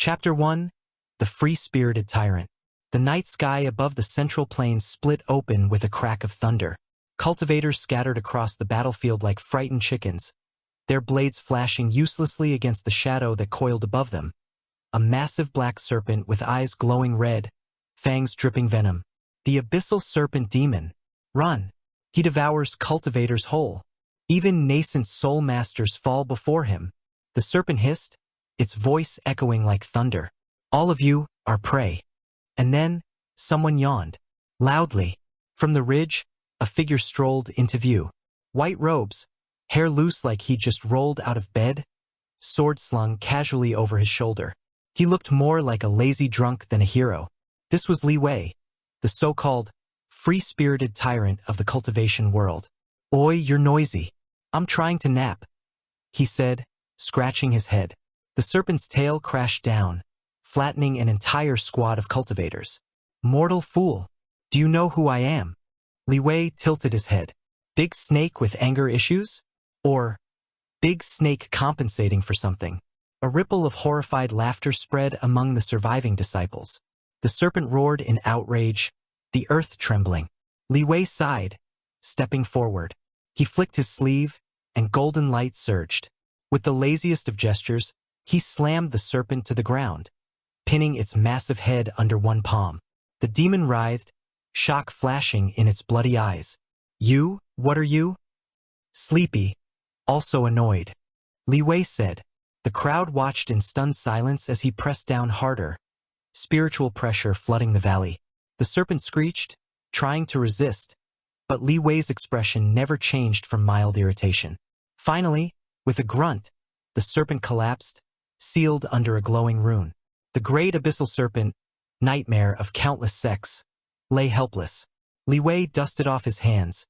Chapter 1. The Free-Spirited Tyrant. The night sky above the central plains split open with a crack of thunder. Cultivators scattered across the battlefield like frightened chickens, their blades flashing uselessly against the shadow that coiled above them. A massive black serpent with eyes glowing red, fangs dripping venom. The Abyssal Serpent demon. Run! He devours cultivators whole. Even nascent soul masters fall before him. The serpent hissed, its voice echoing like thunder. All of you are prey. And then, someone yawned. Loudly. From the ridge, a figure strolled into view. White robes, hair loose like he just rolled out of bed, sword slung casually over his shoulder. He looked more like a lazy drunk than a hero. This was Li Wei, the so-called free-spirited tyrant of the cultivation world. Oi, you're noisy. I'm trying to nap, he said, scratching his head. The serpent's tail crashed down, flattening an entire squad of cultivators. Mortal fool, do you know who I am? Li Wei tilted his head. Big snake with anger issues? Or big snake compensating for something? A ripple of horrified laughter spread among the surviving disciples. The serpent roared in outrage, the earth trembling. Li Wei sighed, stepping forward. He flicked his sleeve, and golden light surged. With the laziest of gestures, he slammed the serpent to the ground, pinning its massive head under one palm. The demon writhed, shock flashing in its bloody eyes. You? What are you? Sleepy, also annoyed. Li Wei said. The crowd watched in stunned silence as he pressed down harder, spiritual pressure flooding the valley. The serpent screeched, trying to resist, but Li Wei's expression never changed from mild irritation. Finally, with a grunt, the serpent collapsed, sealed under a glowing rune. The great Abyssal Serpent, nightmare of countless sects, lay helpless. Li Wei dusted off his hands,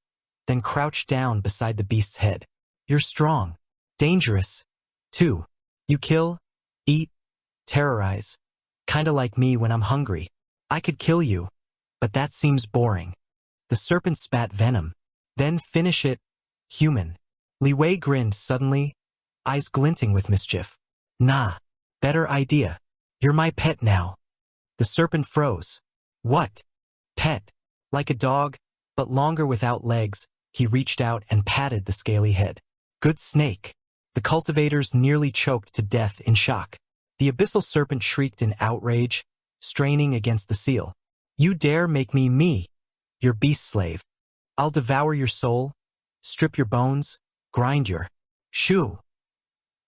then crouched down beside the beast's head. You're strong. Dangerous, too. You kill, eat, terrorize. Kinda like me when I'm hungry. I could kill you, but that seems boring. The serpent spat venom. Then finish it, human. Li Wei grinned suddenly, eyes glinting with mischief. Nah, better idea. You're my pet now. The serpent froze. What? Pet? Like a dog, but longer without legs, he reached out and patted the scaly head. Good snake. The cultivators nearly choked to death in shock. The Abyssal Serpent shrieked in outrage, straining against the seal. You dare make me, your beast slave. I'll devour your soul, strip your bones, grind your shoe.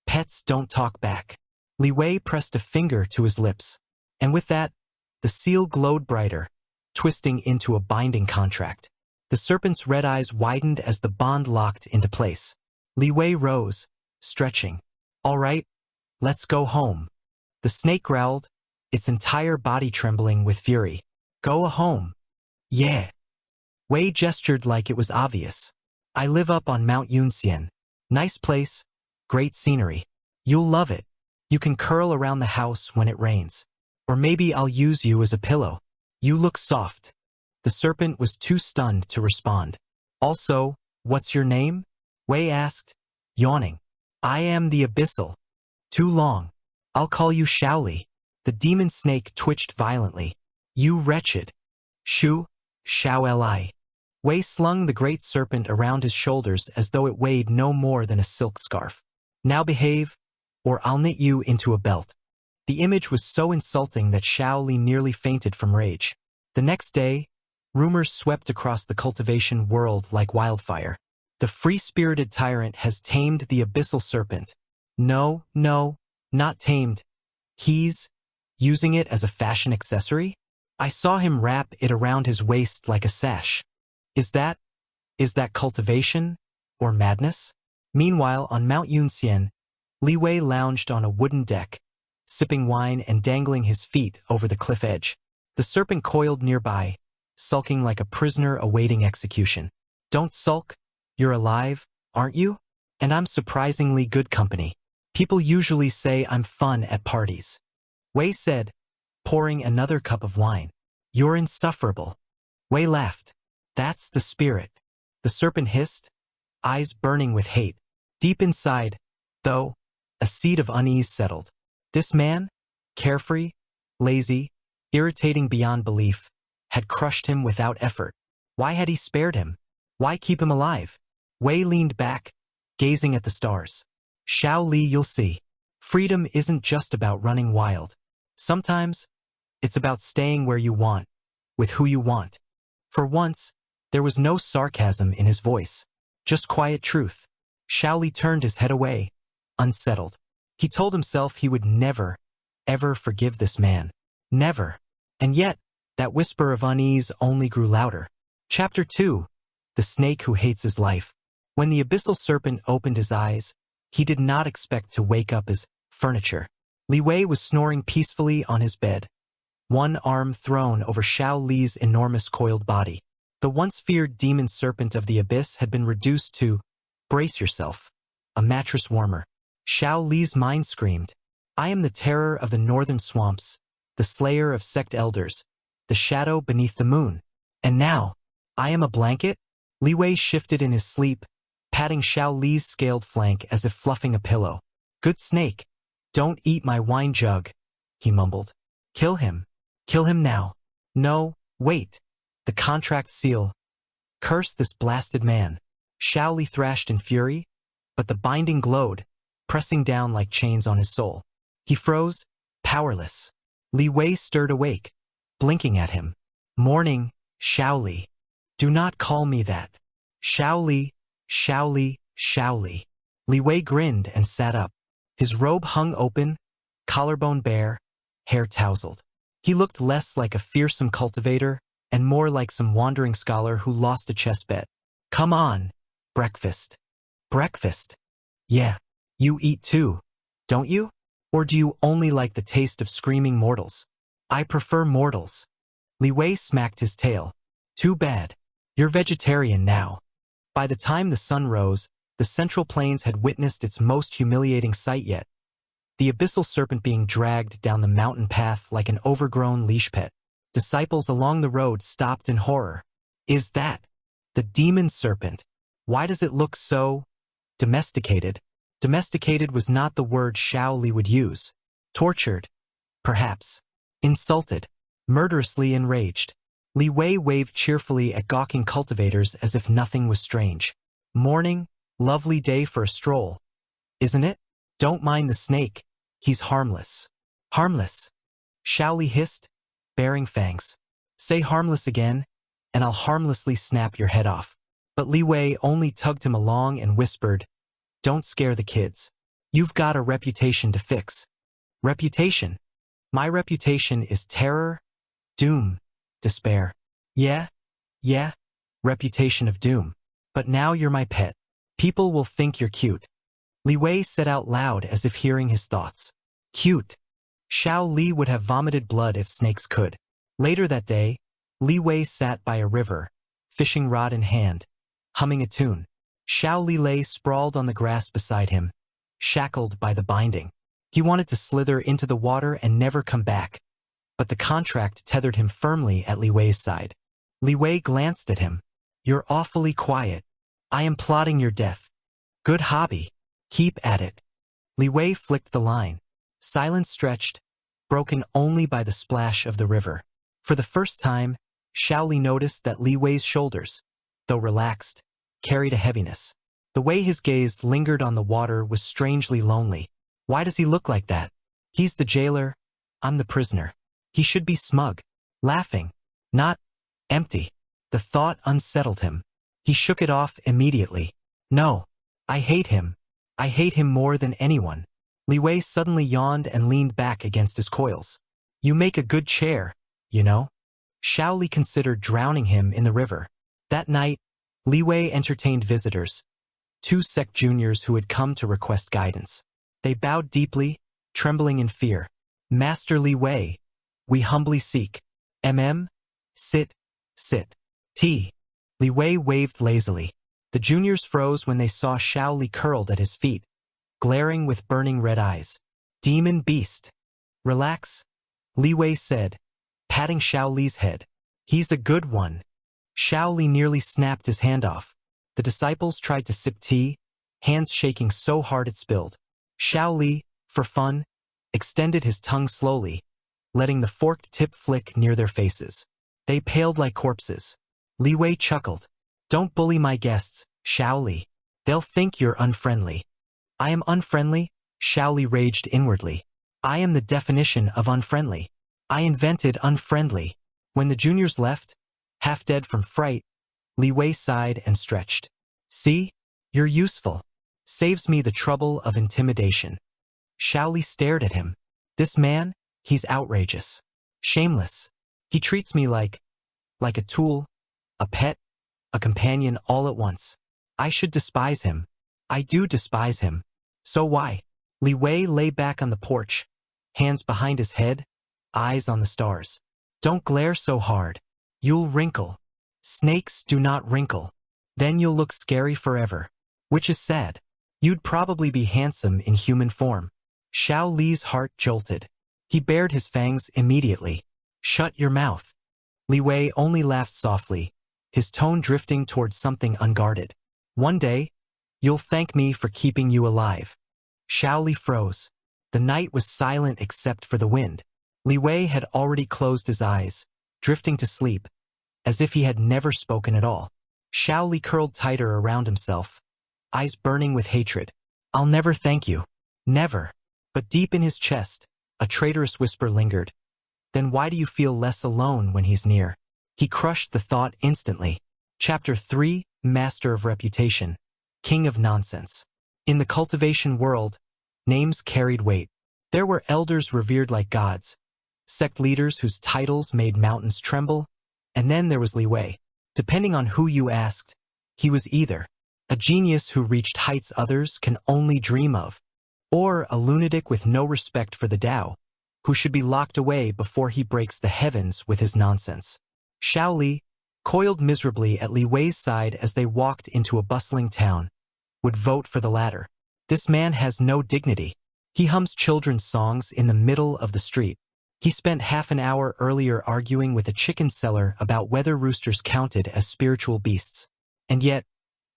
Pets don't talk back. Li Wei pressed a finger to his lips. And with that, the seal glowed brighter, twisting into a binding contract. The serpent's red eyes widened as the bond locked into place. Li Wei rose, stretching. All right, let's go home. The snake growled, its entire body trembling with fury. Go home. Yeah. Wei gestured like it was obvious. I live up on Mount Yunxian. Nice place, great scenery. You'll love it. You can curl around the house when it rains. Or maybe I'll use you as a pillow. You look soft. The serpent was too stunned to respond. Also, what's your name? Wei asked, yawning. I am the Abyssal. Too long. I'll call you Shaoli. The demon snake twitched violently. You wretched. Shu, Shao-Li. Wei slung the great serpent around his shoulders as though it weighed no more than a silk scarf. Now behave, or I'll knit you into a belt. The image was so insulting that Shaoli nearly fainted from rage. The next day, rumors swept across the cultivation world like wildfire. The free-spirited tyrant has tamed the Abyssal Serpent. No, not tamed. He's using it as a fashion accessory? I saw him wrap it around his waist like a sash. Is that cultivation or madness? Meanwhile, on Mount Yunxian, Li Wei lounged on a wooden deck, sipping wine and dangling his feet over the cliff edge. The serpent coiled nearby, sulking like a prisoner awaiting execution. Don't sulk, you're alive, aren't you? And I'm surprisingly good company. People usually say I'm fun at parties. Wei said, pouring another cup of wine. You're insufferable. Wei laughed. That's the spirit. The serpent hissed, eyes burning with hate. Deep inside, though, a seed of unease settled. This man? carefree, lazy, irritating beyond belief, had crushed him without effort. Why had he spared him? Why keep him alive? Wei leaned back, gazing at the stars. Xiao Li, you'll see. Freedom isn't just about running wild. Sometimes, it's about staying where you want, with who you want. For once, there was no sarcasm in his voice, just quiet truth. Xiao Li turned his head away, unsettled. He told himself he would never, ever forgive this man. Never. And yet, that whisper of unease only grew louder. Chapter 2. The Snake Who Hates His Life. When the Abyssal Serpent opened his eyes, he did not expect to wake up as furniture. Li Wei was snoring peacefully on his bed, one arm thrown over Xiao Li's enormous coiled body. The once feared demon serpent of the abyss had been reduced to, brace yourself, a mattress warmer. Xiao Li's mind screamed, I am the terror of the northern swamps, the slayer of sect elders, the shadow beneath the moon. And now, I am a blanket? Li Wei shifted in his sleep, patting Xiao Li's scaled flank as if fluffing a pillow. Good snake, don't eat my wine jug, he mumbled. Kill him. Kill him now. No, wait. The contract seal. Curse this blasted man. Xiao Li thrashed in fury, but the binding glowed, pressing down like chains on his soul. He froze, powerless. Li Wei stirred awake, blinking at him. Morning, Xiao Li. Do not call me that. Xiao Li, Xiao Li, Xiao Li. Li Wei grinned and sat up. His robe hung open, collarbone bare, hair tousled. He looked less like a fearsome cultivator and more like some wandering scholar who lost a chess bet. Come on, breakfast. Breakfast? Yeah, you eat too, don't you? Or do you only like the taste of screaming mortals? I prefer mortals. Li Wei smacked his tail. Too bad. You're vegetarian now. By the time the sun rose, the Central Plains had witnessed its most humiliating sight yet. The Abyssal Serpent being dragged down the mountain path like an overgrown leash pet. Disciples along the road stopped in horror. Is that the demon serpent? Why does it look so domesticated? Domesticated was not the word Xiao Li would use. Tortured, perhaps. Insulted, murderously enraged. Li Wei waved cheerfully at gawking cultivators as if nothing was strange. Morning, lovely day for a stroll, isn't it? Don't mind the snake, he's harmless. Harmless? Xiao Li hissed, baring fangs. Say harmless again, and I'll harmlessly snap your head off. But Li Wei only tugged him along and whispered, Don't scare the kids. You've got a reputation to fix. Reputation? My reputation is terror, doom, despair. Yeah, reputation of doom. But now you're my pet. People will think you're cute. Li Wei said out loud as if hearing his thoughts. Cute. Xiao Li would have vomited blood if snakes could. Later that day, Li Wei sat by a river, fishing rod in hand, humming a tune. Xiao Li lay sprawled on the grass beside him, shackled by the binding. He wanted to slither into the water and never come back, but the contract tethered him firmly at Li Wei's side. Li Wei glanced at him. You're awfully quiet. I am plotting your death. Good hobby. Keep at it. Li Wei flicked the line. Silence stretched, broken only by the splash of the river. For the first time, Xiao Li noticed that Li Wei's shoulders, though relaxed, carried a heaviness. The way his gaze lingered on the water was strangely lonely. Why does he look like that? He's the jailer, I'm the prisoner. He should be smug, laughing, not empty. The thought unsettled him. He shook it off immediately. No, I hate him. I hate him more than anyone. Li Wei suddenly yawned and leaned back against his coils. You make a good chair, you know? Xiao Li considered drowning him in the river. That night, Li Wei entertained visitors, 2 sect juniors who had come to request guidance. They bowed deeply, trembling in fear. Master Li Wei, we humbly seek. Sit. Tea. Li Wei waved lazily. The juniors froze when they saw Xiao Li curled at his feet, glaring with burning red eyes. Demon beast. Relax, Li Wei said, patting Xiao Li's head. He's a good one. Xiao Li nearly snapped his hand off. The disciples tried to sip tea, hands shaking so hard it spilled. Xiao Li, for fun, extended his tongue slowly, letting the forked tip flick near their faces. They paled like corpses. Li Wei chuckled. Don't bully my guests, Xiao Li. They'll think you're unfriendly. I am unfriendly? Xiao Li raged inwardly. I am the definition of unfriendly. I invented unfriendly. When the juniors left, half dead from fright, Li Wei sighed and stretched. See? You're useful. Saves me the trouble of intimidation. Xiao Li stared at him. This man, he's outrageous. Shameless. He treats me like a tool, a pet, a companion all at once. I should despise him. I do despise him. So why? Li Wei lay back on the porch, hands behind his head, eyes on the stars. Don't glare so hard. You'll wrinkle. Snakes do not wrinkle. Then you'll look scary forever. Which is sad. You'd probably be handsome in human form. Xiao Li's heart jolted. He bared his fangs immediately. Shut your mouth. Li Wei only laughed softly, his tone drifting towards something unguarded. One day, you'll thank me for keeping you alive. Xiao Li froze. The night was silent except for the wind. Li Wei had already closed his eyes, drifting to sleep, as if he had never spoken at all. Xiao Li curled tighter around himself, eyes burning with hatred. I'll never thank you. Never. But deep in his chest, a traitorous whisper lingered. Then why do you feel less alone when he's near? He crushed the thought instantly. Chapter 3, Master of Reputation, King of Nonsense. In the cultivation world, names carried weight. There were elders revered like gods, sect leaders whose titles made mountains tremble, and then there was Li Wei. Depending on who you asked, he was either a genius who reached heights others can only dream of, or a lunatic with no respect for the Tao, who should be locked away before he breaks the heavens with his nonsense. Xiao Li, coiled miserably at Li Wei's side as they walked into a bustling town, would vote for the latter. This man has no dignity. He hums children's songs in the middle of the street. He spent half an hour earlier arguing with a chicken seller about whether roosters counted as spiritual beasts. And yet,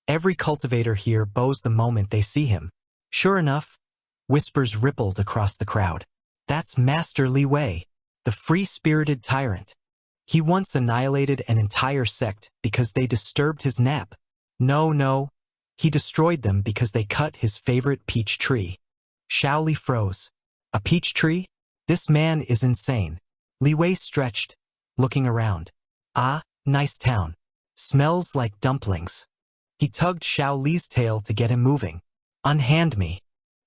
every cultivator here bows the moment they see him. Sure enough, whispers rippled across the crowd. That's Master Li Wei, the free-spirited tyrant. He once annihilated an entire sect because they disturbed his nap. No, he destroyed them because they cut his favorite peach tree. Xiao Li froze. A peach tree? This man is insane. Li Wei stretched, looking around. Ah, nice town. Smells like dumplings. He tugged Xiao Li's tail to get him moving. Unhand me.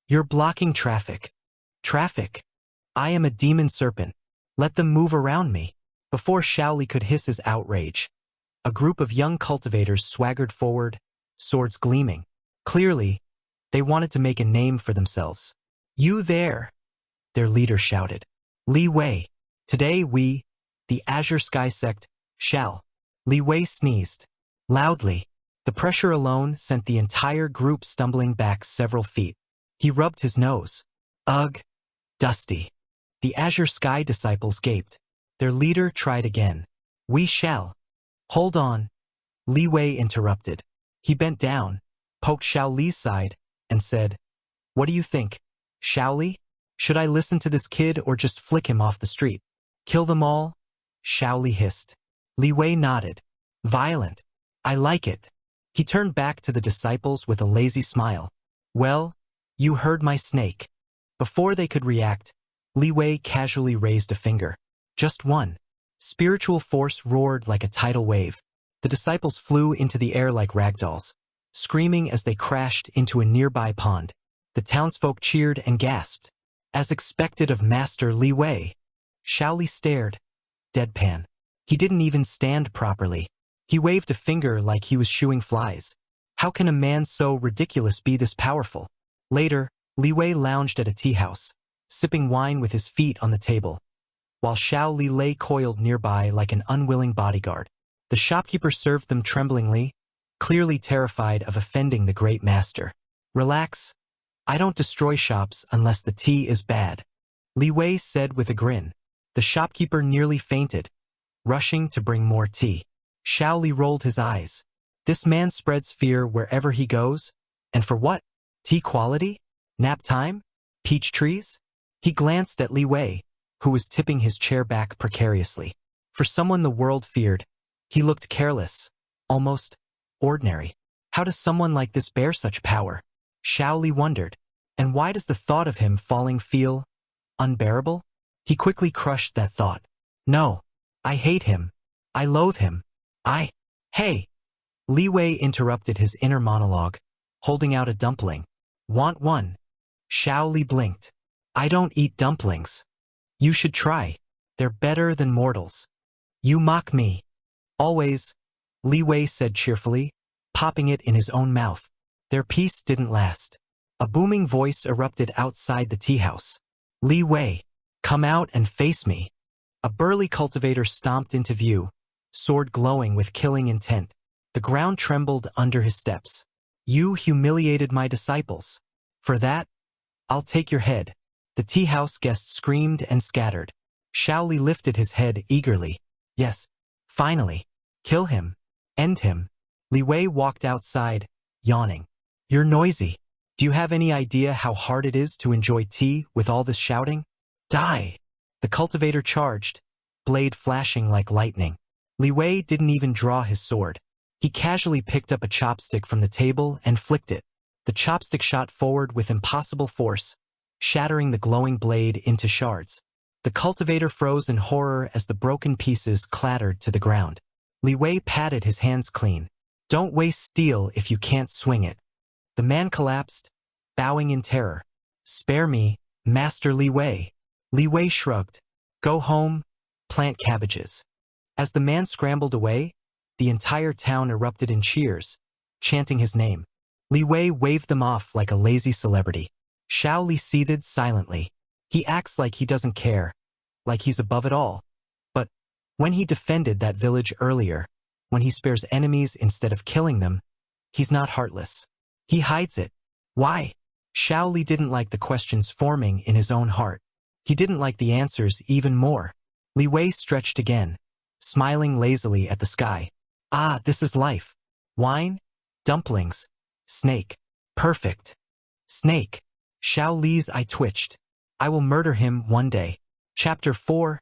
You're blocking traffic. Traffic? I am a demon serpent. Let them move around me. Before Xiao Li could hiss his outrage, a group of young cultivators swaggered forward, swords gleaming. Clearly, they wanted to make a name for themselves. You there, their leader shouted. Li Wei. Today we, the Azure Sky Sect, shall. Li Wei sneezed. Loudly. The pressure alone sent the entire group stumbling back several feet. He rubbed his nose. Ugh. Dusty. The Azure Sky disciples gaped. Their leader tried again. We shall. Hold on. Li Wei interrupted. He bent down, poked Xiao Li's side, and said, What do you think, Xiao Li? Should I listen to this kid or just flick him off the street? Kill them all? Xiao Li hissed. Li Wei nodded. Violent. I like it. He turned back to the disciples with a lazy smile. Well, you heard my snake. Before they could react, Li Wei casually raised a finger. Just one. Spiritual force roared like a tidal wave. The disciples flew into the air like ragdolls, screaming as they crashed into a nearby pond. The townsfolk cheered and gasped. As expected of Master Li Wei. Xiao Li stared, deadpan. He didn't even stand properly. He waved a finger like he was shooing flies. How can a man so ridiculous be this powerful? Later, Li Wei lounged at a tea house, sipping wine with his feet on the table, while Xiao Li lay coiled nearby like an unwilling bodyguard. The shopkeeper served them tremblingly, clearly terrified of offending the great master. Relax. I don't destroy shops unless the tea is bad, Li Wei said with a grin. The shopkeeper nearly fainted, rushing to bring more tea. Xiao Li rolled his eyes. This man spreads fear wherever he goes, and for what? Tea quality? Nap time? Peach trees? He glanced at Li Wei, who was tipping his chair back precariously. For someone the world feared, he looked careless, almost ordinary. How does someone like this bear such power? Xiao Li wondered. And why does the thought of him falling feel unbearable? He quickly crushed that thought. No, I hate him. I loathe him. Hey! Li Wei interrupted his inner monologue, holding out a dumpling. Want one? Xiao Li blinked. I don't eat dumplings. You should try. They're better than mortals. You mock me. Always, Li Wei said cheerfully, popping it in his own mouth. Their peace didn't last. A booming voice erupted outside the tea house. Li Wei, come out and face me. A burly cultivator stomped into view, sword glowing with killing intent. The ground trembled under his steps. You humiliated my disciples. For that, I'll take your head. The tea house guests screamed and scattered. Xiao Li lifted his head eagerly. Yes, finally. Kill him. End him. Li Wei walked outside, yawning. You're noisy. Do you have any idea how hard it is to enjoy tea with all this shouting? Die! The cultivator charged, blade flashing like lightning. Li Wei didn't even draw his sword. He casually picked up a chopstick from the table and flicked it. The chopstick shot forward with impossible force, shattering the glowing blade into shards. The cultivator froze in horror as the broken pieces clattered to the ground. Li Wei patted his hands clean. Don't waste steel if you can't swing it. The man collapsed, bowing in terror. Spare me, Master Li Wei. Li Wei shrugged. Go home, plant cabbages. As the man scrambled away, the entire town erupted in cheers, chanting his name. Li Wei waved them off like a lazy celebrity. Xiao Li seethed silently. He acts like he doesn't care, like he's above it all. But when he defended that village earlier, when he spares enemies instead of killing them, he's not heartless. He hides it. Why? Xiao Li didn't like the questions forming in his own heart. He didn't like the answers even more. Li Wei stretched again, smiling lazily at the sky. Ah, this is life. Wine, dumplings, snake. Perfect. Snake. Xiao Li's eye twitched. I will murder him one day. Chapter 4.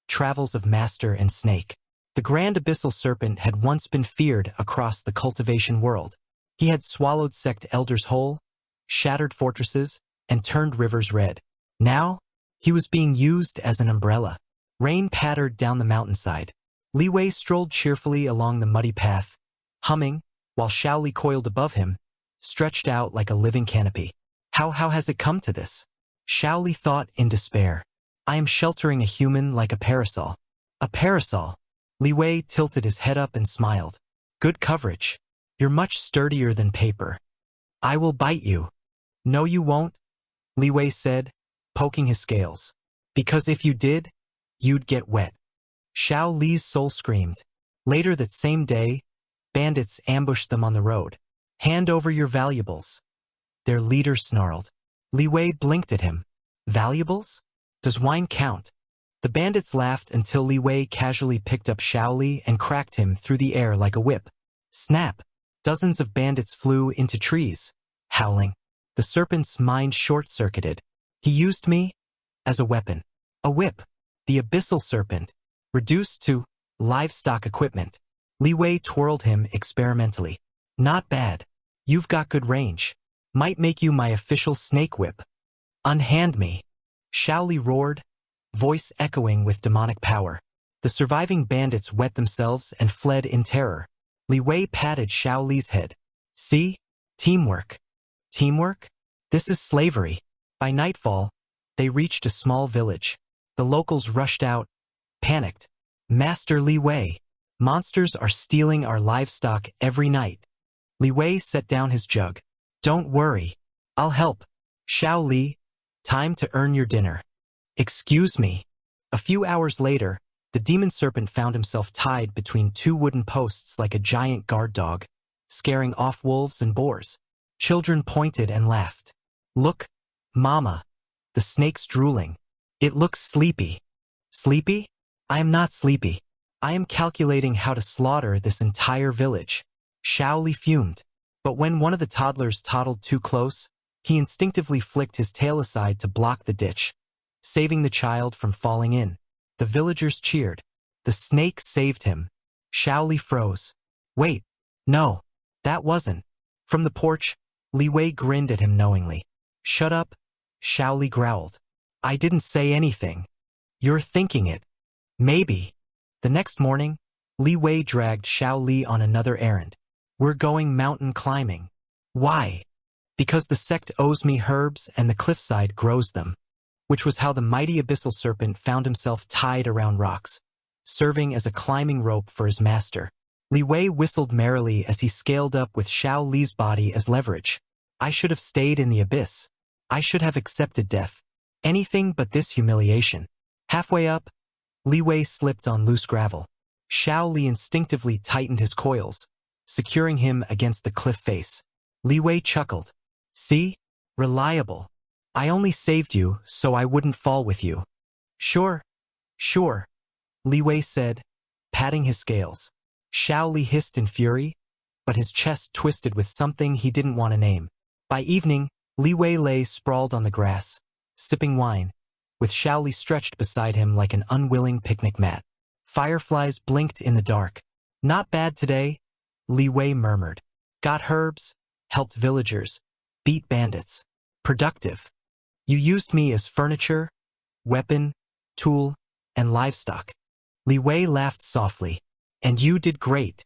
Travels of Master and Snake. The Grand Abyssal Serpent had once been feared across the cultivation world. He had swallowed sect elders whole, shattered fortresses, and turned rivers red. Now, he was being used as an umbrella. Rain pattered down the mountainside. Li Wei strolled cheerfully along the muddy path, humming, while Xiao Li coiled above him, stretched out like a living canopy. How has it come to this? Xiao Li thought in despair. I am sheltering a human like a parasol. A parasol. Li Wei tilted his head up and smiled. Good coverage. You're much sturdier than paper. I will bite you. No, you won't, Li Wei said, poking his scales. Because if you did, you'd get wet. Xiao Li's soul screamed. Later that same day, bandits ambushed them on the road. Hand over your valuables. Their leader snarled. Li Wei blinked at him. Valuables? Does wine count? The bandits laughed until Li Wei casually picked up Xiao Li and cracked him through the air like a whip. Snap! Dozens of bandits flew into trees, howling. The serpent's mind short-circuited. He used me as a weapon. A whip. The Abyssal Serpent. Reduced to livestock equipment. Li Wei twirled him experimentally. Not bad. You've got good range. Might make you my official snake whip. Unhand me. Xiao Li roared, voice echoing with demonic power. The surviving bandits wet themselves and fled in terror. Li Wei patted Xiao Li's head. See? Teamwork. Teamwork? This is slavery. By nightfall, they reached a small village. The locals rushed out, panicked. Master Li Wei, monsters are stealing our livestock every night. Li Wei set down his jug. Don't worry. I'll help. Xiao Li, time to earn your dinner. Excuse me. A few hours later, the demon serpent found himself tied between two wooden posts like a giant guard dog, scaring off wolves and boars. Children pointed and laughed. Look, Mama. The snake's drooling. It looks sleepy. Sleepy? I am not sleepy. I am calculating how to slaughter this entire village. Xiao Li fumed. But when one of the toddlers toddled too close, he instinctively flicked his tail aside to block the ditch. saving the child from falling in. The villagers cheered. The snake saved him. Xiao Li froze. Wait, no, that wasn't. From the porch, Li Wei grinned at him knowingly. Shut up, Xiao Li growled. I didn't say anything. You're thinking it. Maybe. The next morning, Li Wei dragged Xiao Li on another errand. We're going mountain climbing. Why? Because the sect owes me herbs and the cliffside grows them. Which was how the mighty Abyssal Serpent found himself tied around rocks, serving as a climbing rope for his master. Li Wei whistled merrily as he scaled up with Xiao Li's body as leverage. I should have stayed in the abyss. I should have accepted death. Anything but this humiliation. Halfway up, Li Wei slipped on loose gravel. Xiao Li instinctively tightened his coils, securing him against the cliff face. Li Wei chuckled. See? Reliable. I only saved you so I wouldn't fall with you. Sure. Sure. Li Wei said, patting his scales. Xiao Li hissed in fury, but his chest twisted with something he didn't want to name. By evening, Li Wei lay sprawled on the grass, sipping wine, with Xiao Li stretched beside him like an unwilling picnic mat. Fireflies blinked in the dark. Not bad today, Li Wei murmured. Got herbs, helped villagers, beat bandits. Productive. You used me as furniture, weapon, tool, and livestock. Li Wei laughed softly. And you did great.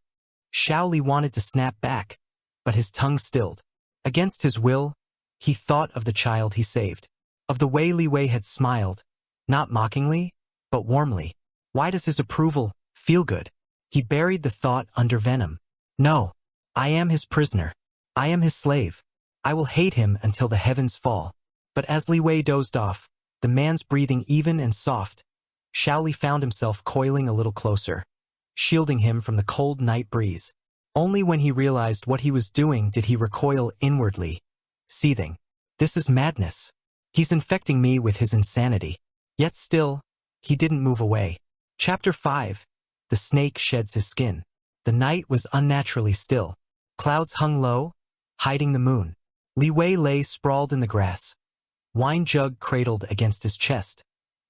Xiao Li wanted to snap back, but his tongue stilled. Against his will, he thought of the child he saved. Of the way Li Wei had smiled, not mockingly, but warmly. Why does his approval feel good? He buried the thought under venom. No, I am his prisoner. I am his slave. I will hate him until the heavens fall. But as Li Wei dozed off, the man's breathing even and soft, Xiao Li found himself coiling a little closer, shielding him from the cold night breeze. Only when he realized what he was doing did he recoil inwardly, seething. This is madness. He's infecting me with his insanity. Yet still, he didn't move away. Chapter 5. The snake sheds his skin. The night was unnaturally still. Clouds hung low, hiding the moon. Li Wei lay sprawled in the grass, wine jug cradled against his chest,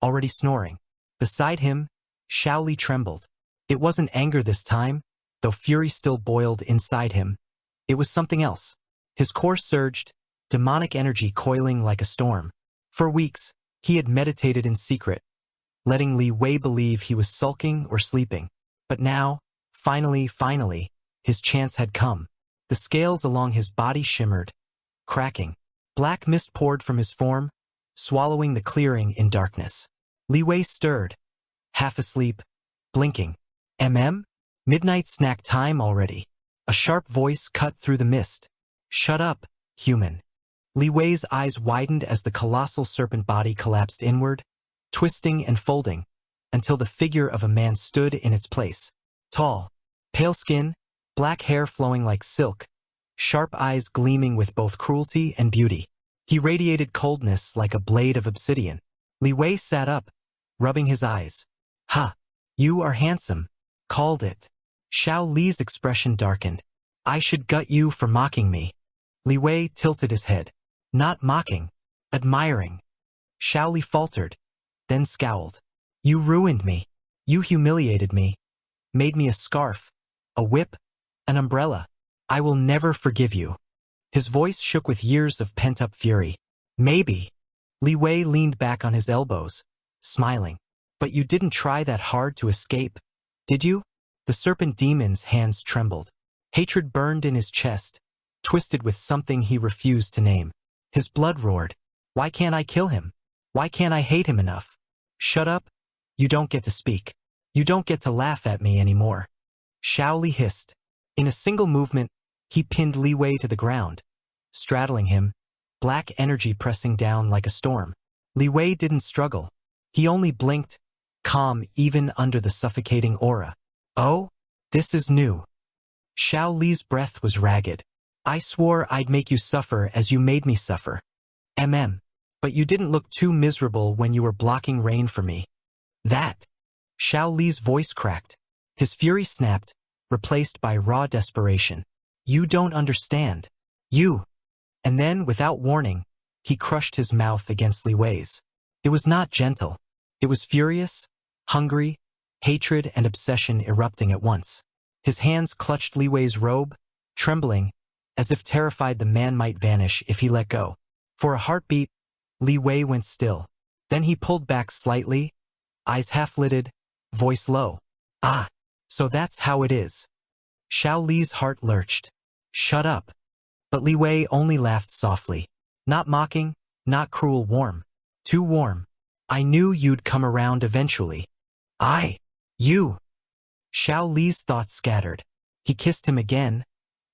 already snoring. Beside him, Xiao Li trembled. It wasn't anger this time, though fury still boiled inside him. It was something else. His core surged, demonic energy coiling like a storm. For weeks, he had meditated in secret, letting Li Wei believe he was sulking or sleeping. But now, finally, his chance had come. The scales along his body shimmered, cracking. Black mist poured from his form, swallowing the clearing in darkness. Li Wei stirred, half asleep, blinking. Midnight snack time already. A sharp voice cut through the mist. Shut up, human. Li Wei's eyes widened as the colossal serpent body collapsed inward, twisting and folding, until the figure of a man stood in its place. Tall, pale skin, black hair flowing like silk, sharp eyes gleaming with both cruelty and beauty. He radiated coldness like a blade of obsidian. Li Wei sat up, rubbing his eyes. Ha! You are handsome. Called it. Xiao Li's expression darkened. I should gut you for mocking me. Li Wei tilted his head. Not mocking. Admiring. Xiao Li faltered, then scowled. You ruined me. You humiliated me. Made me a scarf, a whip, an umbrella. I will never forgive you. His voice shook with years of pent-up fury. Maybe. Li Wei leaned back on his elbows, smiling. But you didn't try that hard to escape, did you? The serpent demon's hands trembled. Hatred burned in his chest, twisted with something he refused to name. His blood roared. Why can't I kill him? Why can't I hate him enough? Shut up. You don't get to speak. You don't get to laugh at me anymore. Xiao Li hissed. In a single movement, he pinned Li Wei to the ground, straddling him, black energy pressing down like a storm. Li Wei didn't struggle. He only blinked, calm even under the suffocating aura. Oh, this is new. Xiao Li's breath was ragged. I swore I'd make you suffer as you made me suffer. But you didn't look too miserable when you were blocking rain for me. That. Xiao Li's voice cracked. His fury snapped, replaced by raw desperation. You don't understand. You. And then, without warning, he crushed his mouth against Li Wei's. It was not gentle. It was furious, hungry, hatred and obsession erupting at once. His hands clutched Li Wei's robe, trembling, as if terrified the man might vanish if he let go. For a heartbeat, Li Wei went still. Then he pulled back slightly, eyes half-lidded, voice low. "Ah, so that's how it is." Xiao Li's heart lurched. "Shut up." But Li Wei only laughed softly. Not mocking, not cruel, warm. Too warm. "I knew you'd come around eventually." You." Xiao Li's thoughts scattered. He kissed him again,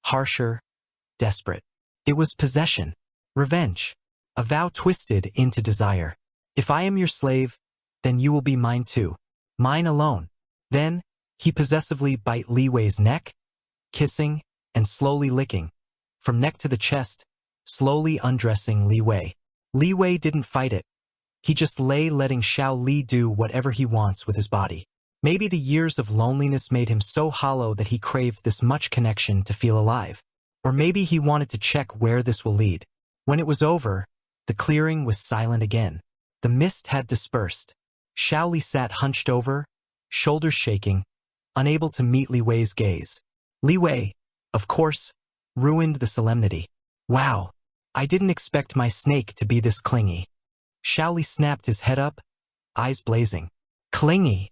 harsher, desperate. It was possession. Revenge. A vow twisted into desire. "If I am your slave, then you will be mine too. Mine alone." Then, he possessively bit Li Wei's neck, kissing, and slowly licking. From neck to the chest, slowly undressing Li Wei. Li Wei didn't fight it. He just lay letting Xiao Li do whatever he wants with his body. Maybe the years of loneliness made him so hollow that he craved this much connection to feel alive. Or maybe he wanted to check where this will lead. When it was over, the clearing was silent again. The mist had dispersed. Xiao Li sat hunched over, shoulders shaking, unable to meet Li Wei's gaze. Li Wei, of course, ruined the solemnity. "Wow, I didn't expect my snake to be this clingy." Xiao Li snapped his head up, eyes blazing. "Clingy?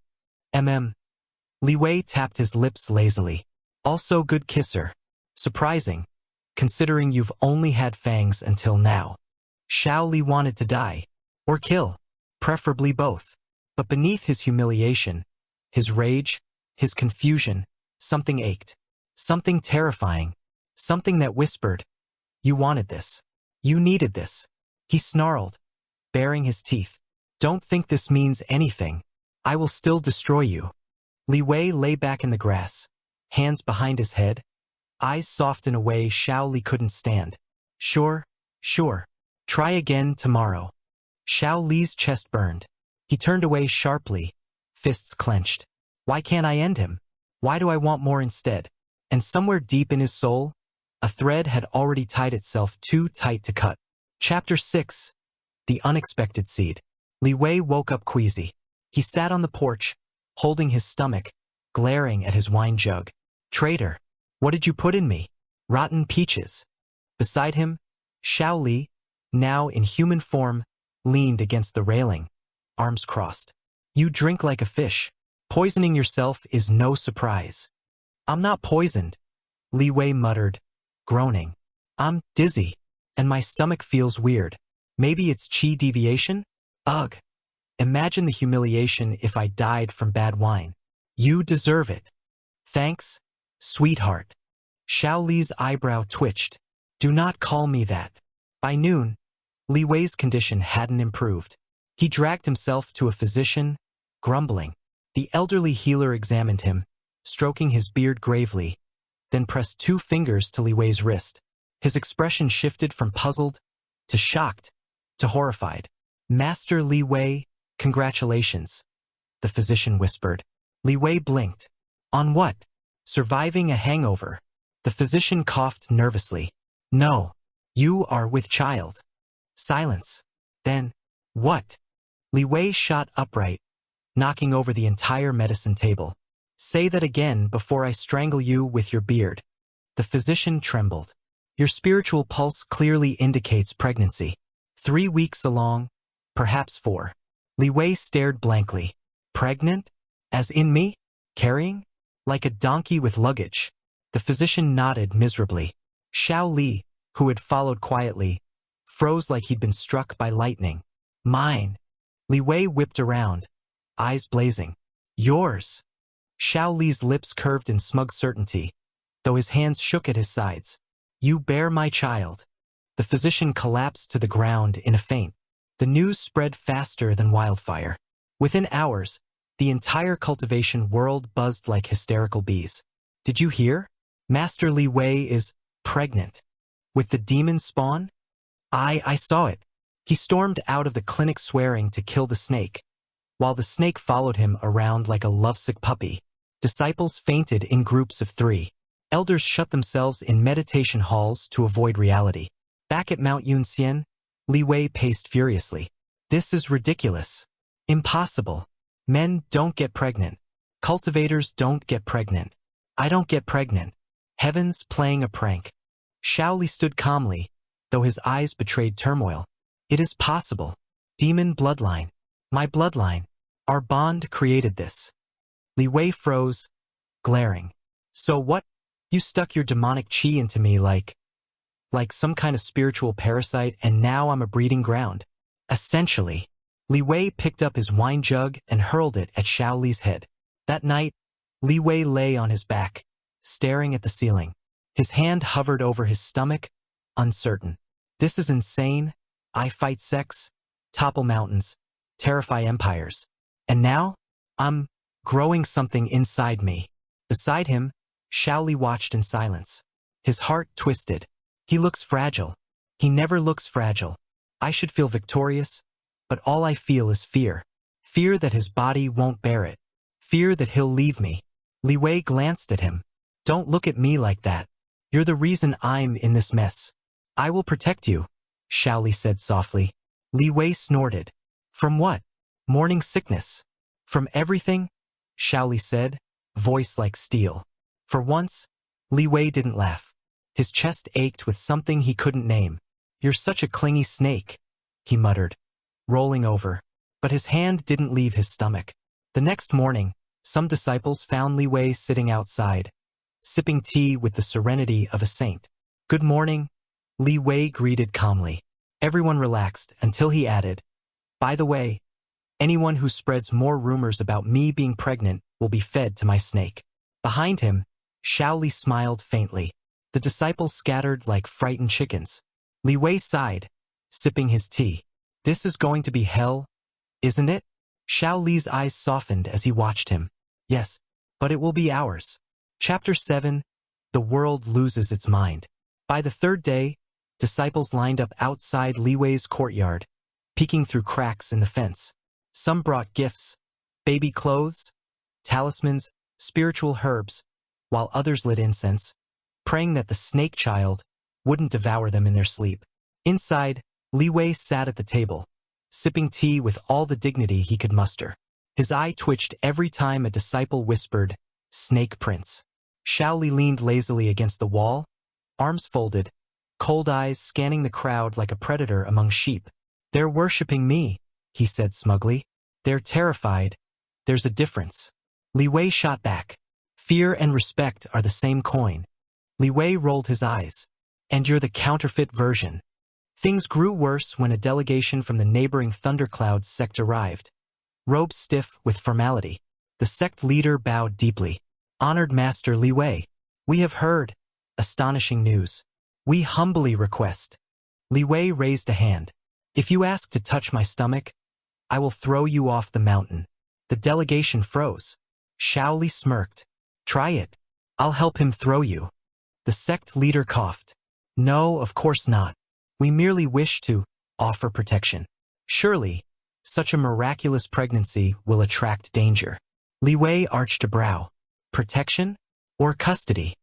Li Wei tapped his lips lazily. "Also good kisser. Surprising, considering you've only had fangs until now." Xiao Li wanted to die. Or kill. Preferably both. But beneath his humiliation, his rage, his confusion, something ached. Something terrifying. Something that whispered, "You wanted this. You needed this." He snarled, baring his teeth. "Don't think this means anything. I will still destroy you." Li Wei lay back in the grass, hands behind his head, eyes soft in a way Xiao Li couldn't stand. Sure. Try again tomorrow." Xiao Li's chest burned. He turned away sharply, fists clenched. Why can't I end him? Why do I want more instead? And somewhere deep in his soul, a thread had already tied itself too tight to cut. Chapter 6. The Unexpected Seed. Li Wei woke up queasy. He sat on the porch, holding his stomach, glaring at his wine jug. "Traitor, what did you put in me?" "Rotten peaches." Beside him, Xiao Li, now in human form, leaned against the railing, arms crossed. "You drink like a fish. Poisoning yourself is no surprise." "I'm not poisoned," Li Wei muttered, groaning. "I'm dizzy, and my stomach feels weird. Maybe it's qi deviation? Ugh. Imagine the humiliation if I died from bad wine." "You deserve it." "Thanks, sweetheart." Xiao Li's eyebrow twitched. "Do not call me that." By noon, Li Wei's condition hadn't improved. He dragged himself to a physician, grumbling. The elderly healer examined him, stroking his beard gravely, then pressed 2 fingers to Li Wei's wrist. His expression shifted from puzzled to shocked to horrified. "Master Li Wei, congratulations," the physician whispered. Li Wei blinked. "On what?" "Surviving a hangover." The physician coughed nervously. "No, you are with child." Silence. Then, "What?" Li Wei shot upright, knocking over the entire medicine table. "Say that again before I strangle you with your beard." The physician trembled. "Your spiritual pulse clearly indicates pregnancy. 3 weeks along, perhaps 4. Li Wei stared blankly. "Pregnant? As in me? Carrying? Like a donkey with luggage?" The physician nodded miserably. Xiao Li, who had followed quietly, froze like he'd been struck by lightning. "Mine." Li Wei whipped around, eyes blazing. "Yours." Xiao Li's lips curved in smug certainty, though his hands shook at his sides. "You bear my child." The physician collapsed to the ground in a faint. The news spread faster than wildfire. Within hours, the entire cultivation world buzzed like hysterical bees. "Did you hear? Master Li Wei is pregnant. With the demon spawn?" I saw it." He stormed out of the clinic swearing to kill the snake, while the snake followed him around like a lovesick puppy. Disciples fainted in groups of 3. Elders shut themselves in meditation halls to avoid reality. Back at Mount Yunxian, Li Wei paced furiously. This is ridiculous. Impossible. Men don't get pregnant. Cultivators don't get pregnant. I don't get pregnant. Heaven's playing a prank. Shaoli stood calmly, though his eyes betrayed turmoil. It is possible. Demon bloodline. My bloodline. Our bond created this. Li Wei froze, glaring. So what? You stuck your demonic chi into me like some kind of spiritual parasite, and now I'm a breeding ground. Essentially. Li Wei picked up his wine jug and hurled it at Shaoli's head. That night, Li Wei lay on his back, staring at the ceiling. His hand hovered over his stomach, uncertain. This is insane. I fight sex, topple mountains, terrify empires. And now, I'm growing something inside me. Beside him, Shaoli watched in silence. His heart twisted. He looks fragile. He never looks fragile. I should feel victorious, but all I feel is fear. Fear that his body won't bear it. Fear that he'll leave me. Li Wei glanced at him. Don't look at me like that. You're the reason I'm in this mess. I will protect you, Shaoli said softly. Li Wei snorted. From what? Morning sickness. From everything? Shaoli said, voice like steel. For once, Li Wei didn't laugh. His chest ached with something he couldn't name. You're such a clingy snake, he muttered, rolling over. But his hand didn't leave his stomach. The next morning, some disciples found Li Wei sitting outside, sipping tea with the serenity of a saint. Good morning, Li Wei greeted calmly. Everyone relaxed until he added, by the way, anyone who spreads more rumors about me being pregnant will be fed to my snake. Behind him, Shaoli smiled faintly. The disciples scattered like frightened chickens. Li Wei sighed, sipping his tea. This is going to be hell, isn't it? Shaoli's eyes softened as he watched him. Yes, but it will be ours. Chapter 7. The world loses its mind. By the third day, disciples lined up outside Li Wei's courtyard, peeking through cracks in the fence. Some brought gifts, baby clothes, talismans, spiritual herbs, while others lit incense, praying that the snake child wouldn't devour them in their sleep. Inside, Li Wei sat at the table, sipping tea with all the dignity he could muster. His eye twitched every time a disciple whispered, Snake Prince. Shaoli leaned lazily against the wall, arms folded, cold eyes scanning the crowd like a predator among sheep. They're worshipping me, he said smugly. They're terrified. There's a difference. Li Wei shot back. Fear and respect are the same coin. Li Wei rolled his eyes. And you're the counterfeit version. Things grew worse when a delegation from the neighboring Thundercloud sect arrived. Robes stiff with formality. The sect leader bowed deeply. Honored Master Li Wei, we have heard astonishing news. We humbly request. Li Wei raised a hand. If you ask to touch my stomach, I will throw you off the mountain. The delegation froze. Shaoli smirked. Try it. I'll help him throw you. The sect leader coughed. No, of course not. We merely wish to offer protection. Surely, such a miraculous pregnancy will attract danger. Li Wei arched a brow. Protection or custody?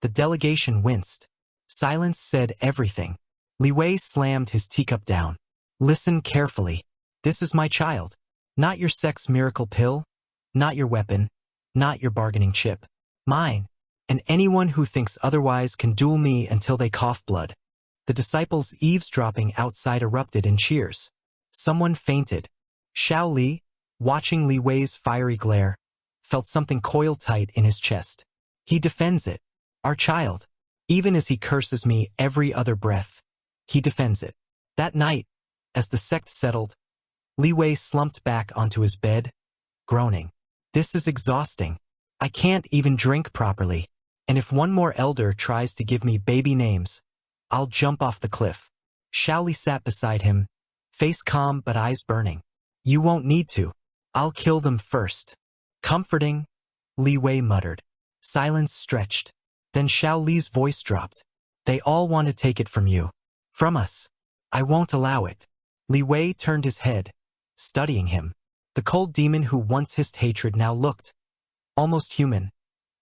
The delegation winced. Silence said everything. Li Wei slammed his teacup down. Listen carefully. This is my child. Not your sex miracle pill. Not your weapon. Not your bargaining chip. Mine. And anyone who thinks otherwise can duel me until they cough blood. The disciples eavesdropping outside erupted in cheers. Someone fainted. Shaoli, watching Li Wei's fiery glare, felt something coil tight in his chest. He defends it. Our child. Even as he curses me every other breath, he defends it. That night, as the sect settled, Li Wei slumped back onto his bed, groaning. This is exhausting. I can't even drink properly. And if one more elder tries to give me baby names, I'll jump off the cliff. Shaoli sat beside him, face calm but eyes burning. You won't need to. I'll kill them first. Comforting, Li Wei muttered. Silence stretched. Then Shaoli's voice dropped. They all want to take it from you. From us. I won't allow it. Li Wei turned his head, studying him. The cold demon who once hissed hatred now looked almost human,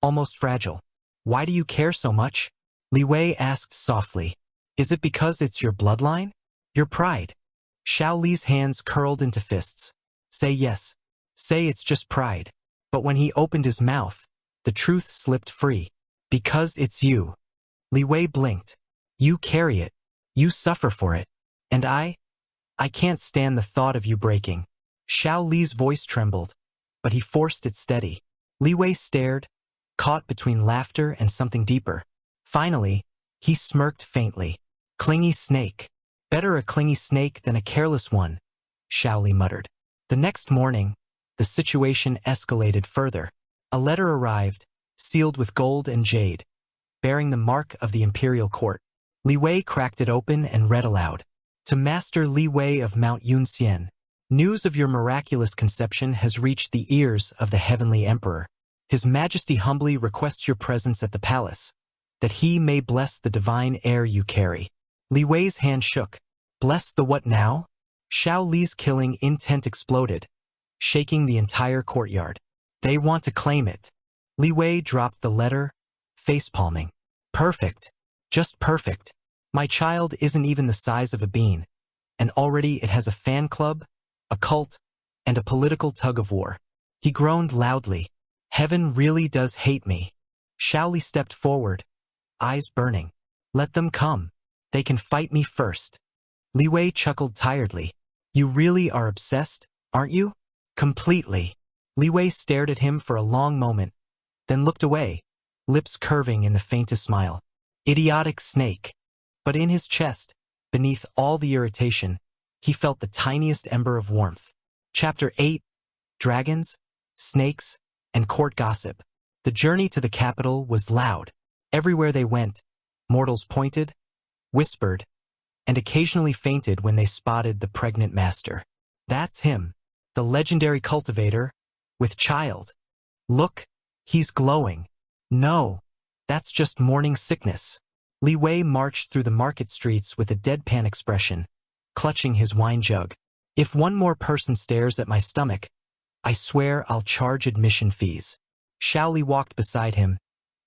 almost fragile. Why do you care so much? Li Wei asked softly. Is it because it's your bloodline? Your pride? Xiao Li's hands curled into fists. Say yes. Say it's just pride. But when he opened his mouth, the truth slipped free. Because it's you. Li Wei blinked. You carry it. You suffer for it. And I can't stand the thought of you breaking. Xiao Li's voice trembled, but he forced it steady. Li Wei stared, caught between laughter and something deeper. Finally, he smirked faintly. Clingy snake. Better a clingy snake than a careless one, Xiao Li muttered. The next morning, the situation escalated further. A letter arrived, sealed with gold and jade, bearing the mark of the imperial court. Li Wei cracked it open and read aloud. To Master Li Wei of Mount Yunxian, news of your miraculous conception has reached the ears of the heavenly emperor. His Majesty humbly requests your presence at the palace, that he may bless the divine heir you carry. Li Wei's hand shook. Bless the what now? Xiao Li's killing intent exploded, shaking the entire courtyard. They want to claim it. Li Wei dropped the letter, facepalming. Perfect. Just perfect. My child isn't even the size of a bean, and already it has a fan club, a cult, and a political tug-of-war. He groaned loudly. Heaven really does hate me. Xiao Li stepped forward, eyes burning. Let them come. They can fight me first. Li Wei chuckled tiredly. You really are obsessed, aren't you? Completely. Li Wei stared at him for a long moment, then looked away, lips curving in the faintest smile. Idiotic snake. But in his chest, beneath all the irritation, he felt the tiniest ember of warmth. Chapter 8. Dragons, Snakes, and Court Gossip. The journey to the capital was loud. Everywhere they went, mortals pointed, whispered, and occasionally fainted when they spotted the pregnant master. That's him, the legendary cultivator, with child. Look, he's glowing. No, that's just morning sickness. Li Wei marched through the market streets with a deadpan expression, clutching his wine jug. If one more person stares at my stomach, I swear I'll charge admission fees. Xiao Li walked beside him,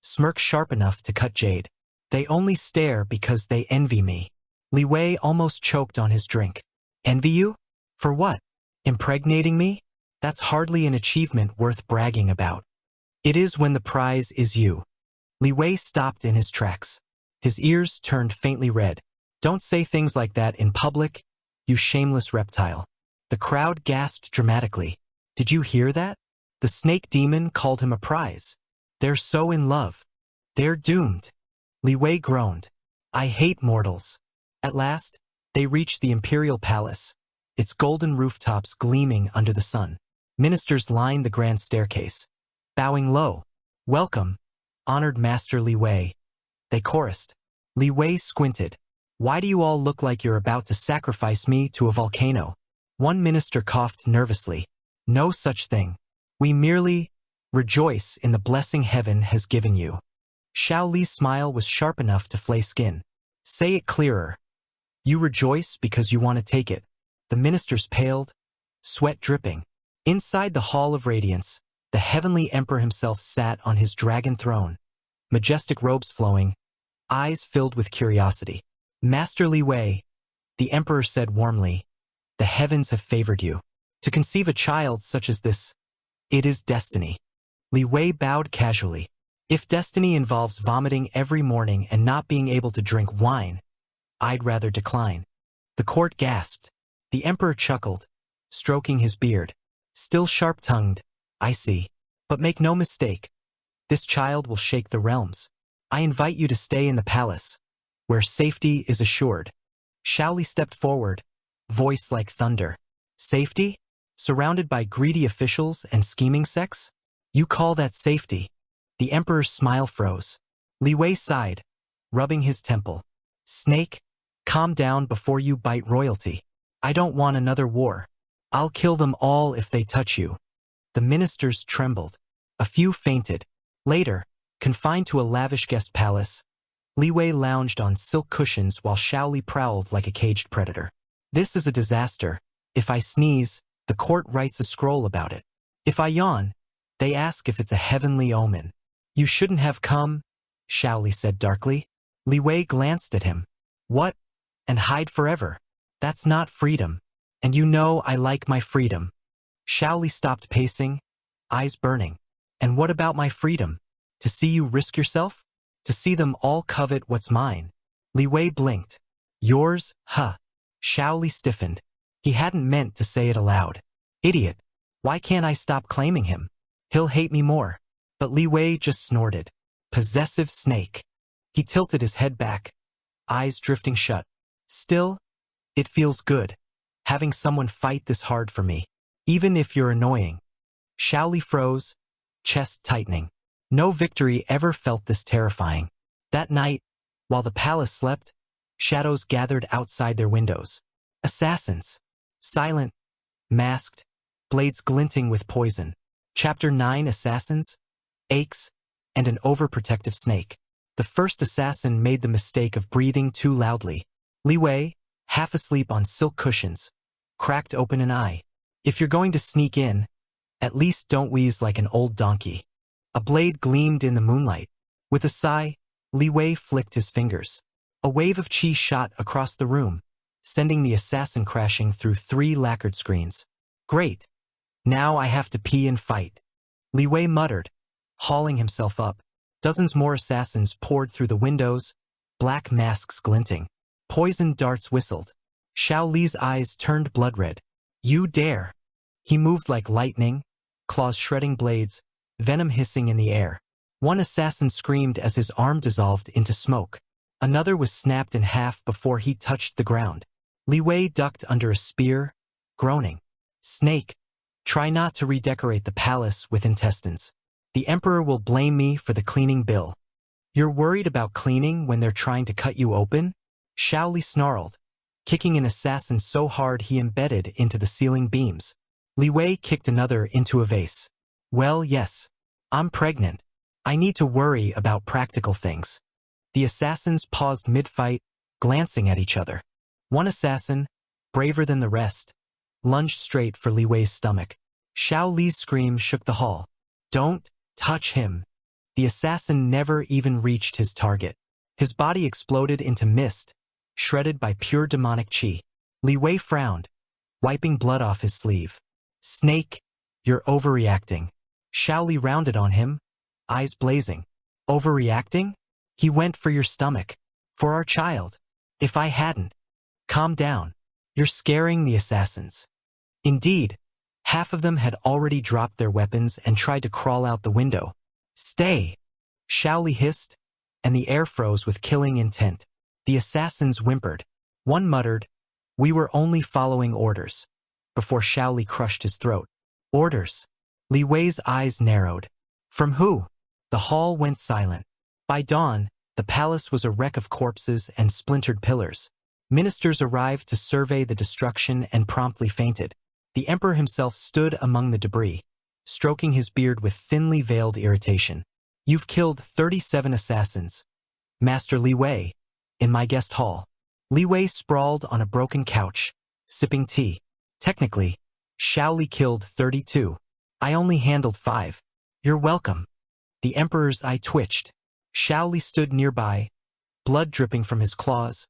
smirk sharp enough to cut jade. They only stare because they envy me. Li Wei almost choked on his drink. Envy you? For what? Impregnating me? That's hardly an achievement worth bragging about. It is when the prize is you. Li Wei stopped in his tracks. His ears turned faintly red. Don't say things like that in public, you shameless reptile. The crowd gasped dramatically. Did you hear that? The snake demon called him a prize. They're so in love. They're doomed. Li Wei groaned. I hate mortals. At last, they reached the imperial palace, its golden rooftops gleaming under the sun. Ministers lined the grand staircase, bowing low. Welcome, honored Master Li Wei. They chorused. Li Wei squinted. Why do you all look like you're about to sacrifice me to a volcano? One minister coughed nervously. No such thing. We merely rejoice in the blessing heaven has given you. Xiao Li's smile was sharp enough to flay skin. Say it clearer. You rejoice because you want to take it. The ministers paled, sweat dripping. Inside the Hall of Radiance, the heavenly emperor himself sat on his dragon throne, majestic robes flowing, eyes filled with curiosity. Master Li Wei, the emperor said warmly, the heavens have favored you. To conceive a child such as this, it is destiny. Li Wei bowed casually. If destiny involves vomiting every morning and not being able to drink wine, I'd rather decline. The court gasped. The emperor chuckled, stroking his beard. Still sharp-tongued, I see. But make no mistake, this child will shake the realms. I invite you to stay in the palace, where safety is assured. Xiao Li stepped forward, voice like thunder. Safety? Surrounded by greedy officials and scheming sects? You call that safety? The emperor's smile froze. Li Wei sighed, rubbing his temple. Snake, calm down before you bite royalty. I don't want another war. I'll kill them all if they touch you. The ministers trembled. A few fainted. Later, confined to a lavish guest palace, Li Wei lounged on silk cushions while Xiao Li prowled like a caged predator. This is a disaster. If I sneeze, the court writes a scroll about it. If I yawn, they ask if it's a heavenly omen. You shouldn't have come, Xiao Li said darkly. Li Wei glanced at him. What? And hide forever? That's not freedom. And you know I like my freedom. Shaoli stopped pacing, eyes burning. And what about my freedom? To see you risk yourself? To see them all covet what's mine? Li Wei blinked. Yours, huh? Shaoli stiffened. He hadn't meant to say it aloud. Idiot. Why can't I stop claiming him? He'll hate me more. But Li Wei just snorted. Possessive snake. He tilted his head back, eyes drifting shut. Still, it feels good, having someone fight this hard for me. Even if you're annoying. Shaoli froze, chest tightening. No victory ever felt this terrifying. That night, while the palace slept, shadows gathered outside their windows. Assassins. Silent, masked, blades glinting with poison. Chapter 9 Assassins, Aches, and an overprotective snake. The first assassin made the mistake of breathing too loudly. Li Wei, half asleep on silk cushions, cracked open an eye. If you're going to sneak in, at least don't wheeze like an old donkey. A blade gleamed in the moonlight. With a sigh, Li Wei flicked his fingers. A wave of chi shot across the room, sending the assassin crashing through 3 lacquered screens. Great. Now I have to pee and fight. Li Wei muttered, hauling himself up. Dozens more assassins poured through the windows, black masks glinting. Poison darts whistled. Xiao Li's eyes turned blood red. You dare. He moved like lightning, claws shredding blades, venom hissing in the air. One assassin screamed as his arm dissolved into smoke. Another was snapped in half before he touched the ground. Li Wei ducked under a spear, groaning. Snake, try not to redecorate the palace with intestines. The emperor will blame me for the cleaning bill. You're worried about cleaning when they're trying to cut you open? Xiao Li snarled, kicking an assassin so hard he embedded into the ceiling beams. Li Wei kicked another into a vase. Well, yes. I'm pregnant. I need to worry about practical things. The assassins paused mid-fight, glancing at each other. One assassin, braver than the rest, lunged straight for Li Wei's stomach. Xiao Li's scream shook the hall. Don't touch him. The assassin never even reached his target. His body exploded into mist, shredded by pure demonic chi. Li Wei frowned, wiping blood off his sleeve. Snake, you're overreacting. Xiao Li rounded on him, eyes blazing. Overreacting? He went for your stomach. For our child. If I hadn't. Calm down. You're scaring the assassins. Indeed, half of them had already dropped their weapons and tried to crawl out the window. Stay! Xiao Li hissed, and the air froze with killing intent. The assassins whimpered. One muttered, we were only following orders, before Xiao Li crushed his throat. Orders? Li Wei's eyes narrowed. From who? The hall went silent. By dawn, the palace was a wreck of corpses and splintered pillars. Ministers arrived to survey the destruction and promptly fainted. The emperor himself stood among the debris, stroking his beard with thinly veiled irritation. You've killed 37 assassins, Master Li Wei, in my guest hall. Li Wei sprawled on a broken couch, sipping tea. Technically, Xiao Li killed 32. I only handled 5. You're welcome. The emperor's eye twitched. Xiao Li stood nearby, blood dripping from his claws,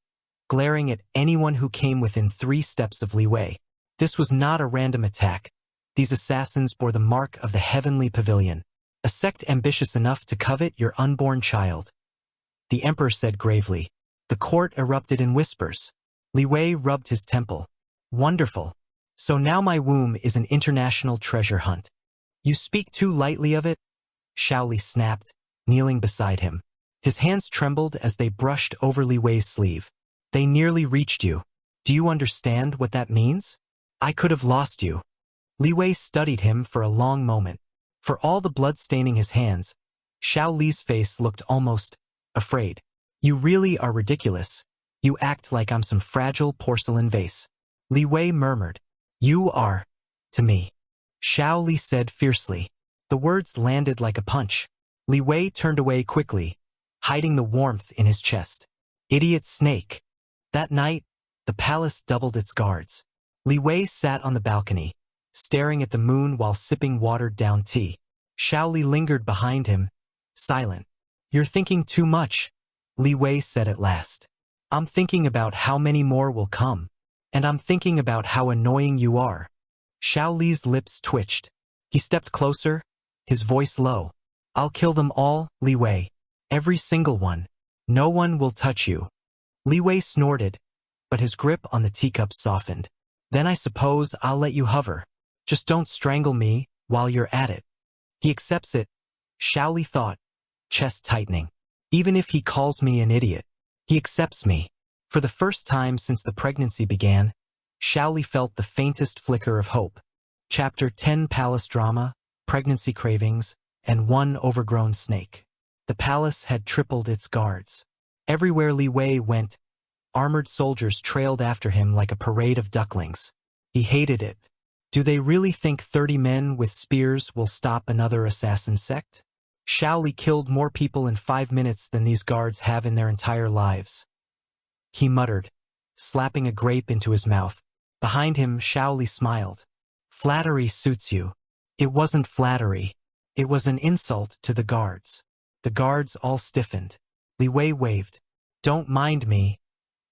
glaring at anyone who came within 3 steps of Li Wei. This was not a random attack. These assassins bore the mark of the heavenly pavilion, a sect ambitious enough to covet your unborn child. The emperor said gravely. The court erupted in whispers. Li Wei rubbed his temple. Wonderful. So now my womb is an international treasure hunt. You speak too lightly of it? Xiao Li snapped, kneeling beside him. His hands trembled as they brushed over Li Wei's sleeve. They nearly reached you. Do you understand what that means? I could have lost you. Li Wei studied him for a long moment. For all the blood staining his hands, Xiao Li's face looked almost afraid. You really are ridiculous. You act like I'm some fragile porcelain vase. Li Wei murmured. You are, to me. Xiao Li said fiercely. The words landed like a punch. Li Wei turned away quickly, hiding the warmth in his chest. Idiot snake. That night, the palace doubled its guards. Li Wei sat on the balcony, staring at the moon while sipping watered-down tea. Xiao Li lingered behind him, silent. You're thinking too much, Li Wei said at last. I'm thinking about how many more will come. And I'm thinking about how annoying you are. Xiao Li's lips twitched. He stepped closer, his voice low. I'll kill them all, Li Wei. Every single one. No one will touch you. Li Wei snorted, but his grip on the teacup softened. Then I suppose I'll let you hover. Just don't strangle me while you're at it. He accepts it, Xiao Li thought, chest tightening. Even if he calls me an idiot, he accepts me. For the first time since the pregnancy began, Xiao Li felt the faintest flicker of hope. Chapter 10 Palace Drama, Pregnancy Cravings, and One Overgrown Snake. The palace had tripled its guards. Everywhere Li Wei went, armored soldiers trailed after him like a parade of ducklings. He hated it. Do they really think 30 men with spears will stop another assassin sect? Xiao Li killed more people in 5 minutes than these guards have in their entire lives. He muttered, slapping a grape into his mouth. Behind him, Xiao Li smiled. Flattery suits you. It wasn't flattery. It was an insult to the guards. The guards all stiffened. Li Wei waved. Don't mind me.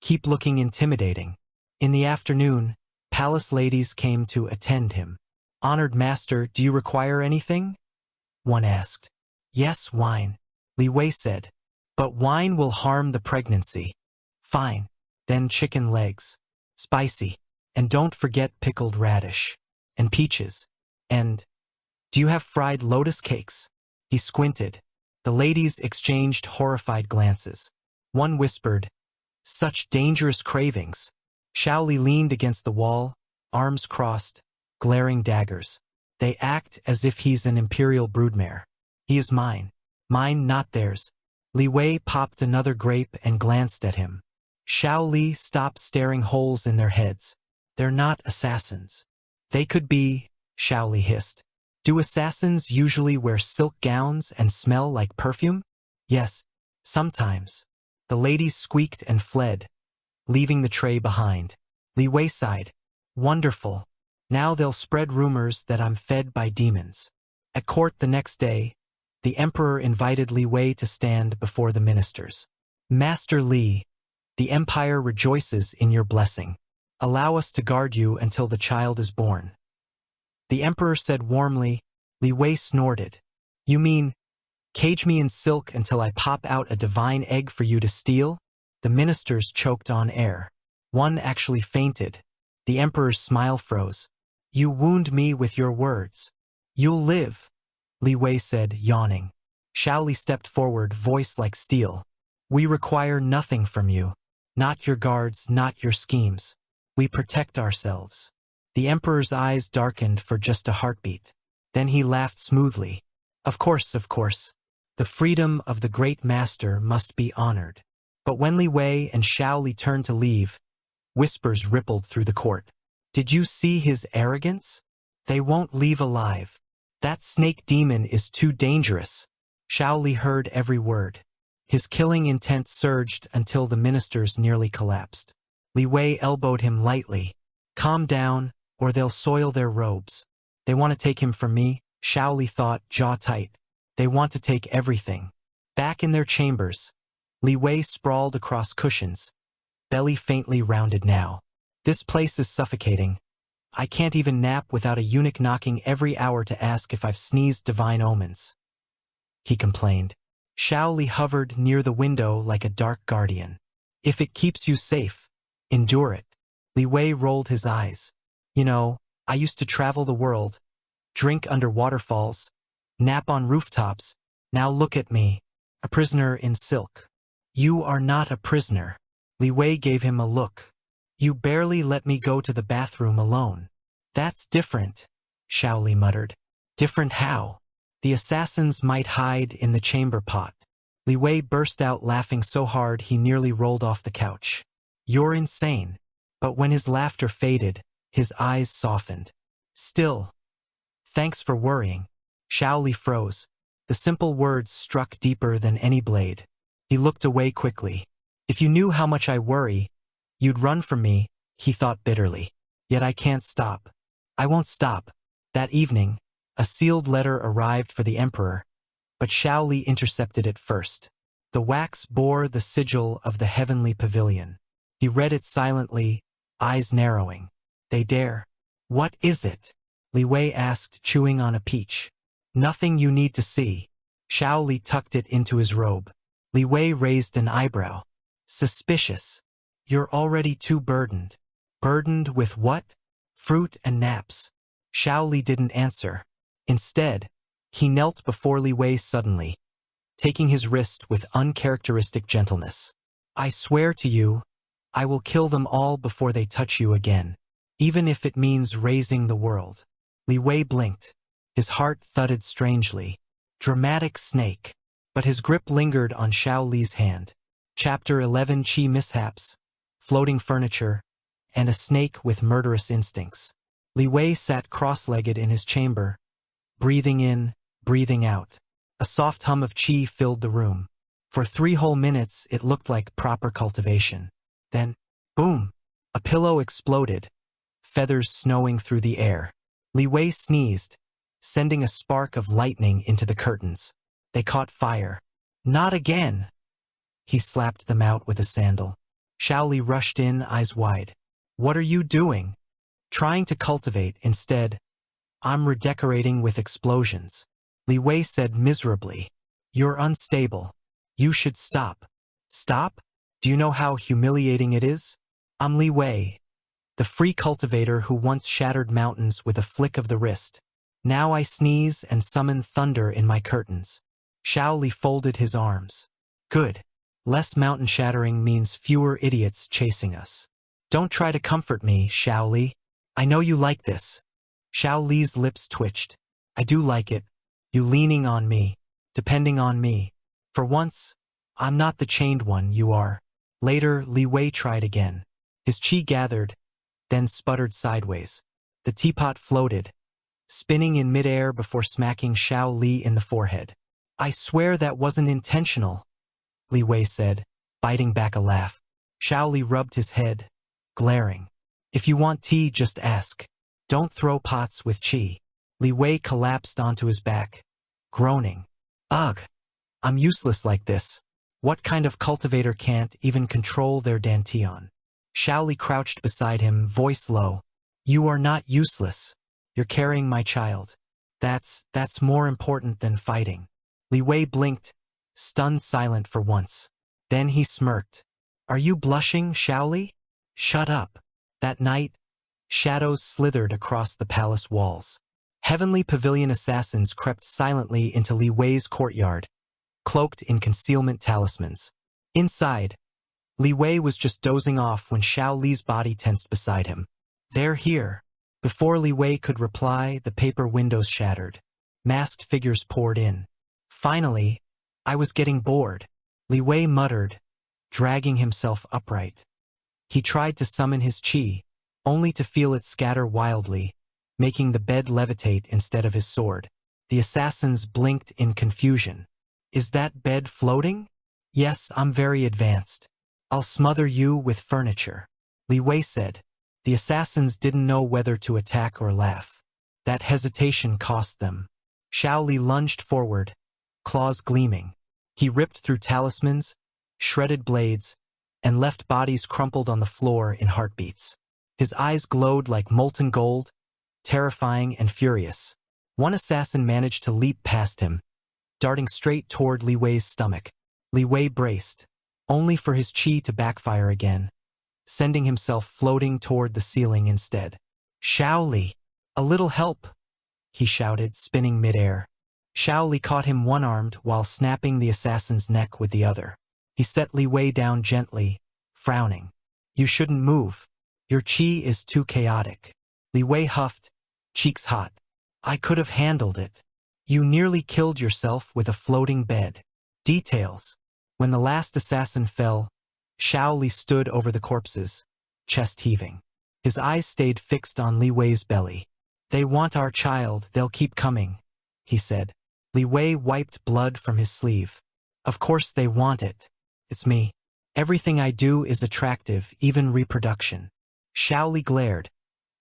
Keep looking intimidating. In the afternoon, palace ladies came to attend him. Honored master, do you require anything? One asked. Yes, wine, Li Wei said. But wine will harm the pregnancy. Fine. Then chicken legs. Spicy. And don't forget pickled radish. And peaches. And, do you have fried lotus cakes? He squinted. The ladies exchanged horrified glances. One whispered, such dangerous cravings. Xiao Li leaned against the wall, arms crossed, glaring daggers. They act as if he's an imperial broodmare. He is mine. Mine, not theirs. Li Wei popped another grape and glanced at him. Xiao Li stopped staring holes in their heads. They're not assassins. They could be, Xiao Li hissed. Do assassins usually wear silk gowns and smell like perfume? Yes, sometimes. The ladies squeaked and fled, leaving the tray behind. Li Wei sighed. Wonderful. Now they'll spread rumors that I'm fed by demons. At court the next day, the emperor invited Li Wei to stand before the ministers. Master Li, the empire rejoices in your blessing. Allow us to guard you until the child is born. The emperor said warmly. Li Wei snorted. You mean, cage me in silk until I pop out a divine egg for you to steal? The ministers choked on air. One actually fainted. The emperor's smile froze. You wound me with your words. You'll live, Li Wei said, yawning. Xiao Li stepped forward, voice like steel. We require nothing from you. Not your guards, not your schemes. We protect ourselves. The emperor's eyes darkened for just a heartbeat. Then he laughed smoothly. Of course, of course. The freedom of the great master must be honored. But when Li Wei and Xiao Li turned to leave, whispers rippled through the court. Did you see his arrogance? They won't leave alive. That snake demon is too dangerous. Xiao Li heard every word. His killing intent surged until the ministers nearly collapsed. Li Wei elbowed him lightly. Calm down, or they'll soil their robes. They want to take him from me, Xiao Li thought, jaw tight. They want to take everything. Back in their chambers, Li Wei sprawled across cushions, belly faintly rounded now. This place is suffocating. I can't even nap without a eunuch knocking every hour to ask if I've sneezed divine omens. He complained. Xiao Li hovered near the window like a dark guardian. If it keeps you safe, endure it. Li Wei rolled his eyes. You know, I used to travel the world, drink under waterfalls, nap on rooftops. Now look at me, a prisoner in silk. You are not a prisoner. Li Wei gave him a look. You barely let me go to the bathroom alone. That's different, Xiao Li muttered. Different how? The assassins might hide in the chamber pot. Li Wei burst out laughing so hard he nearly rolled off the couch. You're insane. But when his laughter faded, his eyes softened. Still. Thanks for worrying. Xiao Li froze. The simple words struck deeper than any blade. He looked away quickly. If you knew how much I worry, you'd run from me, he thought bitterly. Yet I can't stop. I won't stop. That evening, a sealed letter arrived for the emperor, but Xiao Li intercepted it first. The wax bore the sigil of the heavenly pavilion. He read it silently, eyes narrowing. They dare. What is it? Li Wei asked, chewing on a peach. Nothing you need to see. Xiao Li tucked it into his robe. Li Wei raised an eyebrow. Suspicious. You're already too burdened. Burdened with what? Fruit and naps. Xiao Li didn't answer. Instead, he knelt before Li Wei suddenly, taking his wrist with uncharacteristic gentleness. I swear to you, I will kill them all before they touch you again, even if it means raising the world. Li Wei blinked. His heart thudded strangely. Dramatic snake. But his grip lingered on Xiao Li's hand. Chapter 11 Qi Mishaps, Floating Furniture, and a Snake with Murderous Instincts. Li Wei sat cross-legged in his chamber, breathing in, breathing out. A soft hum of qi filled the room. For 3 whole minutes it looked like proper cultivation. Then, boom! A pillow exploded, feathers snowing through the air. Li Wei sneezed, sending a spark of lightning into the curtains. They caught fire. Not again! He slapped them out with a sandal. Xiao Li rushed in, eyes wide. What are you doing? Trying to cultivate instead. I'm redecorating with explosions. Li Wei said miserably. You're unstable. You should stop. Stop? Do you know how humiliating it is? I'm Li Wei, the free cultivator who once shattered mountains with a flick of the wrist. Now I sneeze and summon thunder in my curtains. Xiao Li folded his arms. Good. Less mountain shattering means fewer idiots chasing us. Don't try to comfort me, Xiao Li. I know you like this. Xiao Li's lips twitched. I do like it. You leaning on me, depending on me. For once, I'm not the chained one, you are. Later, Li Wei tried again. His qi gathered, then sputtered sideways. The teapot floated, spinning in midair before smacking Xiao Li in the forehead. I swear that wasn't intentional, Li Wei said, biting back a laugh. Xiao Li rubbed his head, glaring. If you want tea, just ask. Don't throw pots with qi. Li Wei collapsed onto his back, groaning. Ugh, I'm useless like this. What kind of cultivator can't even control their dantian? Xiao Li crouched beside him, voice low. You are not useless. You're carrying my child. That's more important than fighting. Li Wei blinked, stunned silent for once. Then he smirked. Are you blushing, Xiao Li? Shut up. That night, shadows slithered across the palace walls. Heavenly Pavilion assassins crept silently into Li Wei's courtyard, cloaked in concealment talismans. Inside, Li Wei was just dozing off when Xiao Li's body tensed beside him. They're here. Before Li Wei could reply, the paper windows shattered. Masked figures poured in. Finally, I was getting bored, Li Wei muttered, dragging himself upright. He tried to summon his qi, only to feel it scatter wildly, making the bed levitate instead of his sword. The assassins blinked in confusion. Is that bed floating? Yes, I'm very advanced. I'll smother you with furniture, Li Wei said. The assassins didn't know whether to attack or laugh. That hesitation cost them. Xiao Li lunged forward, claws gleaming. He ripped through talismans, shredded blades, and left bodies crumpled on the floor in heartbeats. His eyes glowed like molten gold, terrifying and furious. One assassin managed to leap past him, darting straight toward Li Wei's stomach. Li Wei braced, only for his qi to backfire again, sending himself floating toward the ceiling instead. Xiao Li, a little help, he shouted, spinning midair. Xiao Li caught him one-armed while snapping the assassin's neck with the other. He set Li Wei down gently, frowning. You shouldn't move. Your qi is too chaotic. Li Wei huffed, cheeks hot. I could have handled it. You nearly killed yourself with a floating bed. Details. When the last assassin fell, Xiao Li stood over the corpses, chest heaving. His eyes stayed fixed on Li Wei's belly. They want our child, they'll keep coming, he said. Li Wei wiped blood from his sleeve. Of course they want it. It's me. Everything I do is attractive, even reproduction. Xiao Li glared,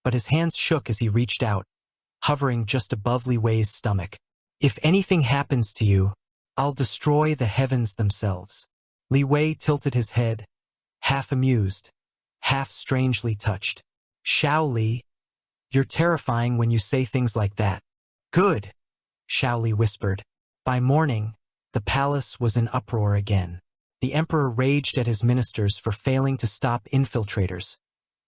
but his hands shook as he reached out, hovering just above Li Wei's stomach. If anything happens to you, I'll destroy the heavens themselves. Li Wei tilted his head, half amused, half strangely touched. Xiao Li, you're terrifying when you say things like that. Good, Xiao Li whispered. By morning, the palace was in uproar again. The emperor raged at his ministers for failing to stop infiltrators.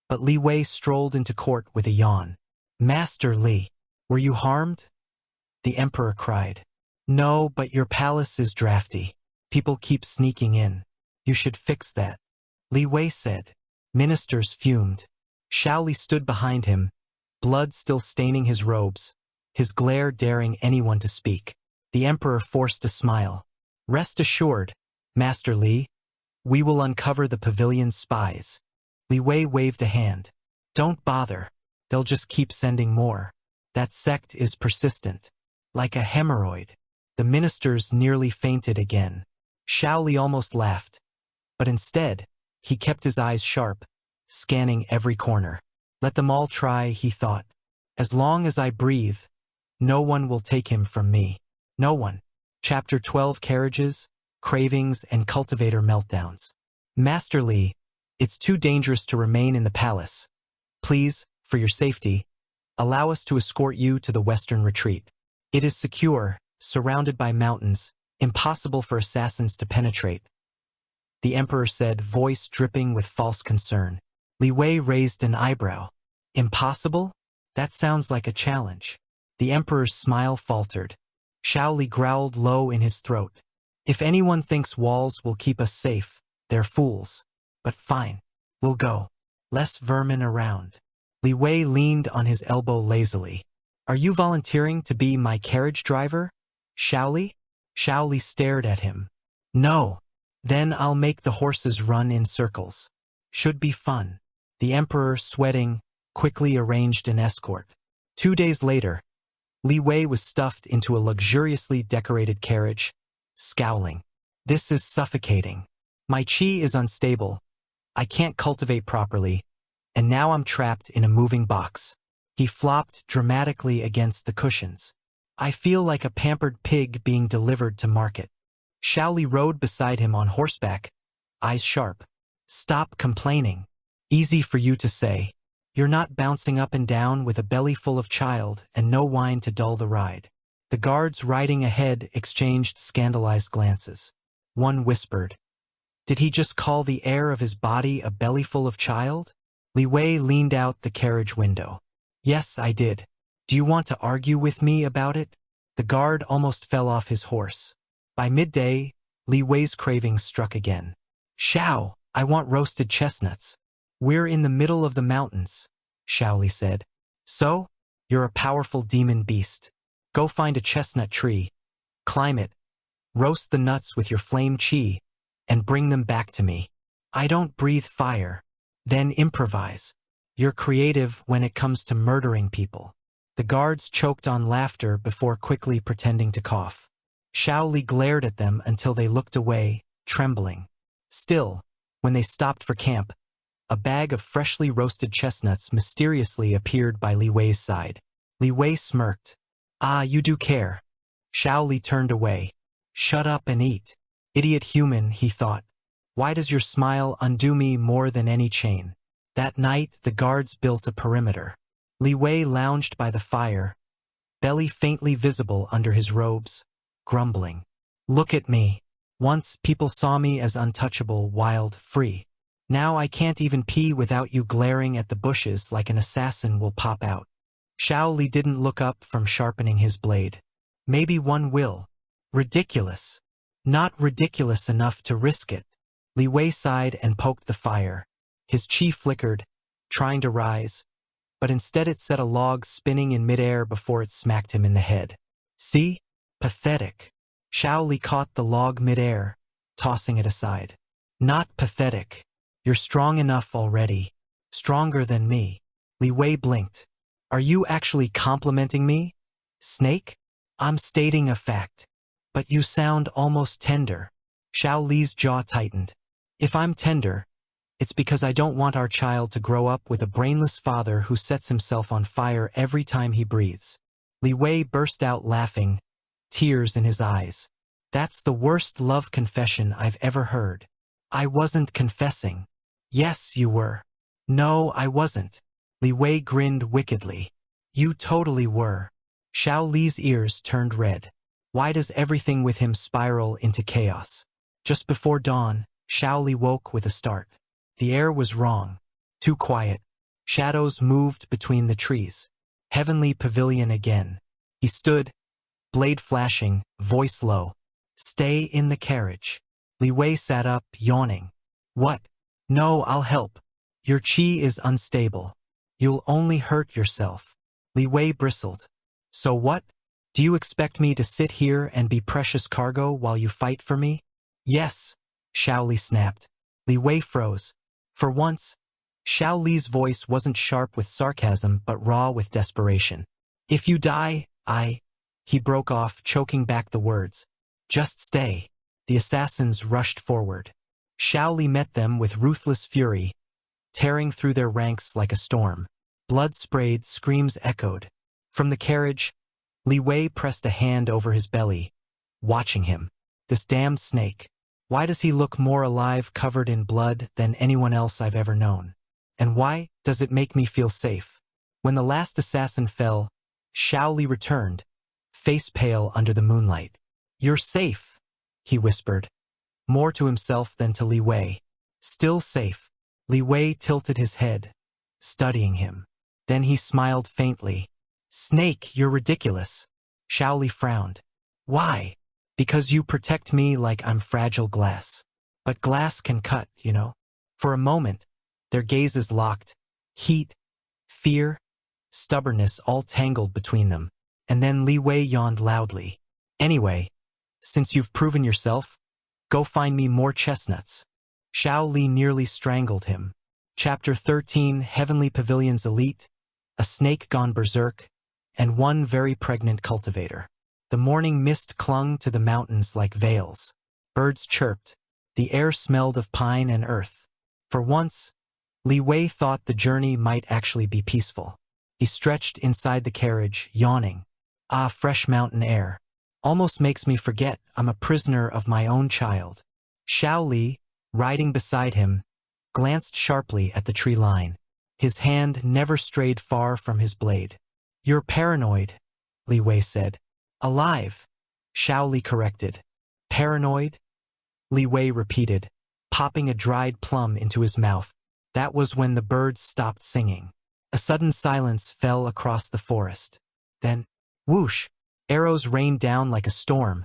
But Li Wei strolled into court with a yawn. Master Li, were you harmed? The emperor cried. No, but your palace is drafty. People keep sneaking in. You should fix that. Li Wei said. Ministers fumed. Xiao Li stood behind him, blood still staining his robes, his glare daring anyone to speak. The emperor forced a smile. Rest assured, Master Li, we will uncover the pavilion's spies. Li Wei waved a hand. Don't bother. They'll just keep sending more. That sect is persistent. Like a hemorrhoid. The ministers nearly fainted again. Xiao Li almost laughed. But instead, he kept his eyes sharp, scanning every corner. Let them all try, he thought. As long as I breathe, no one will take him from me. No one. Chapter 12 Carriages, Cravings, and Cultivator Meltdowns. Master Li, it's too dangerous to remain in the palace. Please, for your safety, allow us to escort you to the western retreat. It is secure, surrounded by mountains, impossible for assassins to penetrate. The emperor said, voice dripping with false concern. Li Wei raised an eyebrow. Impossible? That sounds like a challenge. The emperor's smile faltered. Xiao Li growled low in his throat. If anyone thinks walls will keep us safe, they're fools. But fine. We'll go. Less vermin around. Li Wei leaned on his elbow lazily. Are you volunteering to be my carriage driver, Xiao Li? Xiao Li stared at him. No. Then I'll make the horses run in circles. Should be fun. The emperor, sweating, quickly arranged an escort. 2 days later, Li Wei was stuffed into a luxuriously decorated carriage, scowling. This is suffocating. My qi is unstable. I can't cultivate properly, and now I'm trapped in a moving box. He flopped dramatically against the cushions. I feel like a pampered pig being delivered to market. Xiao Li rode beside him on horseback, eyes sharp. Stop complaining. Easy for you to say. You're not bouncing up and down with a belly full of child and no wine to dull the ride. The guards riding ahead exchanged scandalized glances. One whispered, did he just call the air of his body a belly full of child? Li Wei leaned out the carriage window. Yes, I did. Do you want to argue with me about it? The guard almost fell off his horse. By midday, Li Wei's cravings struck again. Xiao, I want roasted chestnuts. We're in the middle of the mountains, Xiao Li said. So? You're a powerful demon beast. Go find a chestnut tree, climb it, roast the nuts with your flame qi, and bring them back to me. I don't breathe fire. Then improvise. You're creative when it comes to murdering people. The guards choked on laughter before quickly pretending to cough. Xiao Li glared at them until they looked away, trembling. Still, when they stopped for camp, a bag of freshly roasted chestnuts mysteriously appeared by Li Wei's side. Li Wei smirked. Ah, you do care. Xiao Li turned away. Shut up and eat. Idiot human, he thought. Why does your smile undo me more than any chain? That night, the guards built a perimeter. Li Wei lounged by the fire, belly faintly visible under his robes, grumbling. Look at me. Once people saw me as untouchable, wild, free. Now I can't even pee without you glaring at the bushes like an assassin will pop out. Xiao Li didn't look up from sharpening his blade. Maybe one will. Ridiculous. Not ridiculous enough to risk it. Li Wei sighed and poked the fire. His qi flickered, trying to rise, but instead it set a log spinning in midair before it smacked him in the head. See? Pathetic. Xiao Li caught the log midair, tossing it aside. Not pathetic. You're strong enough already. Stronger than me. Li Wei blinked. Are you actually complimenting me? Snake? I'm stating a fact. But you sound almost tender. Xiao Li's jaw tightened. If I'm tender, it's because I don't want our child to grow up with a brainless father who sets himself on fire every time he breathes. Li Wei burst out laughing, tears in his eyes. That's the worst love confession I've ever heard. I wasn't confessing. Yes, you were. No, I wasn't. Li Wei grinned wickedly. You totally were. Xiao Li's ears turned red. Why does everything with him spiral into chaos? Just before dawn, Xiao Li woke with a start. The air was wrong. Too quiet. Shadows moved between the trees. Heavenly pavilion again. He stood, blade flashing, voice low. Stay in the carriage. Li Wei sat up, yawning. What? No, I'll help. Your chi is unstable. You'll only hurt yourself. Li Wei bristled. So what? Do you expect me to sit here and be precious cargo while you fight for me? Yes, Xiao Li snapped. Li Wei froze. For once, Xiao Li's voice wasn't sharp with sarcasm but raw with desperation. If you die, He broke off, choking back the words. Just stay. The assassins rushed forward. Xiao Li met them with ruthless fury, tearing through their ranks like a storm. Blood sprayed, screams echoed. From the carriage, Li Wei pressed a hand over his belly, watching him. This damned snake. Why does he look more alive covered in blood than anyone else I've ever known? And why does it make me feel safe? When the last assassin fell, Xiao Li returned, face pale under the moonlight. You're safe, he whispered, more to himself than to Li Wei. Still safe. Li Wei tilted his head, studying him. Then he smiled faintly. Snake, you're ridiculous. Xiao Li frowned. Why? Because you protect me like I'm fragile glass. But glass can cut, you know. For a moment, their gazes locked. Heat, fear, stubbornness all tangled between them. And then Li Wei yawned loudly. Anyway, since you've proven yourself, go find me more chestnuts. Xiao Li nearly strangled him. Chapter 13, Heavenly Pavilion's Elite, a snake gone berserk, and one very pregnant cultivator. The morning mist clung to the mountains like veils. Birds chirped. The air smelled of pine and earth. For once, Li Wei thought the journey might actually be peaceful. He stretched inside the carriage, yawning. Ah, fresh mountain air. Almost makes me forget I'm a prisoner of my own child. Xiao Li, riding beside him, glanced sharply at the tree line. His hand never strayed far from his blade. You're paranoid, Li Wei said. Alive, Xiao Li corrected. Paranoid? Li Wei repeated, popping a dried plum into his mouth. That was when the birds stopped singing. A sudden silence fell across the forest. Then, whoosh, arrows rained down like a storm,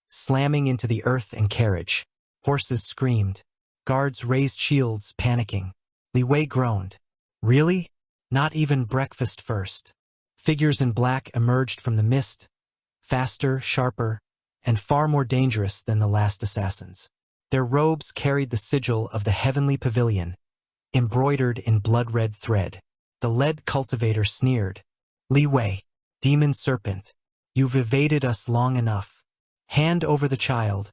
slamming into the earth and carriage. Horses screamed. Guards raised shields, panicking. Li Wei groaned. Really? Not even breakfast first. Figures in black emerged from the mist, faster, sharper, and far more dangerous than the last assassins. Their robes carried the sigil of the Heavenly Pavilion, embroidered in blood-red thread. The lead cultivator sneered. Li Wei, Demon Serpent, you've evaded us long enough. Hand over the child,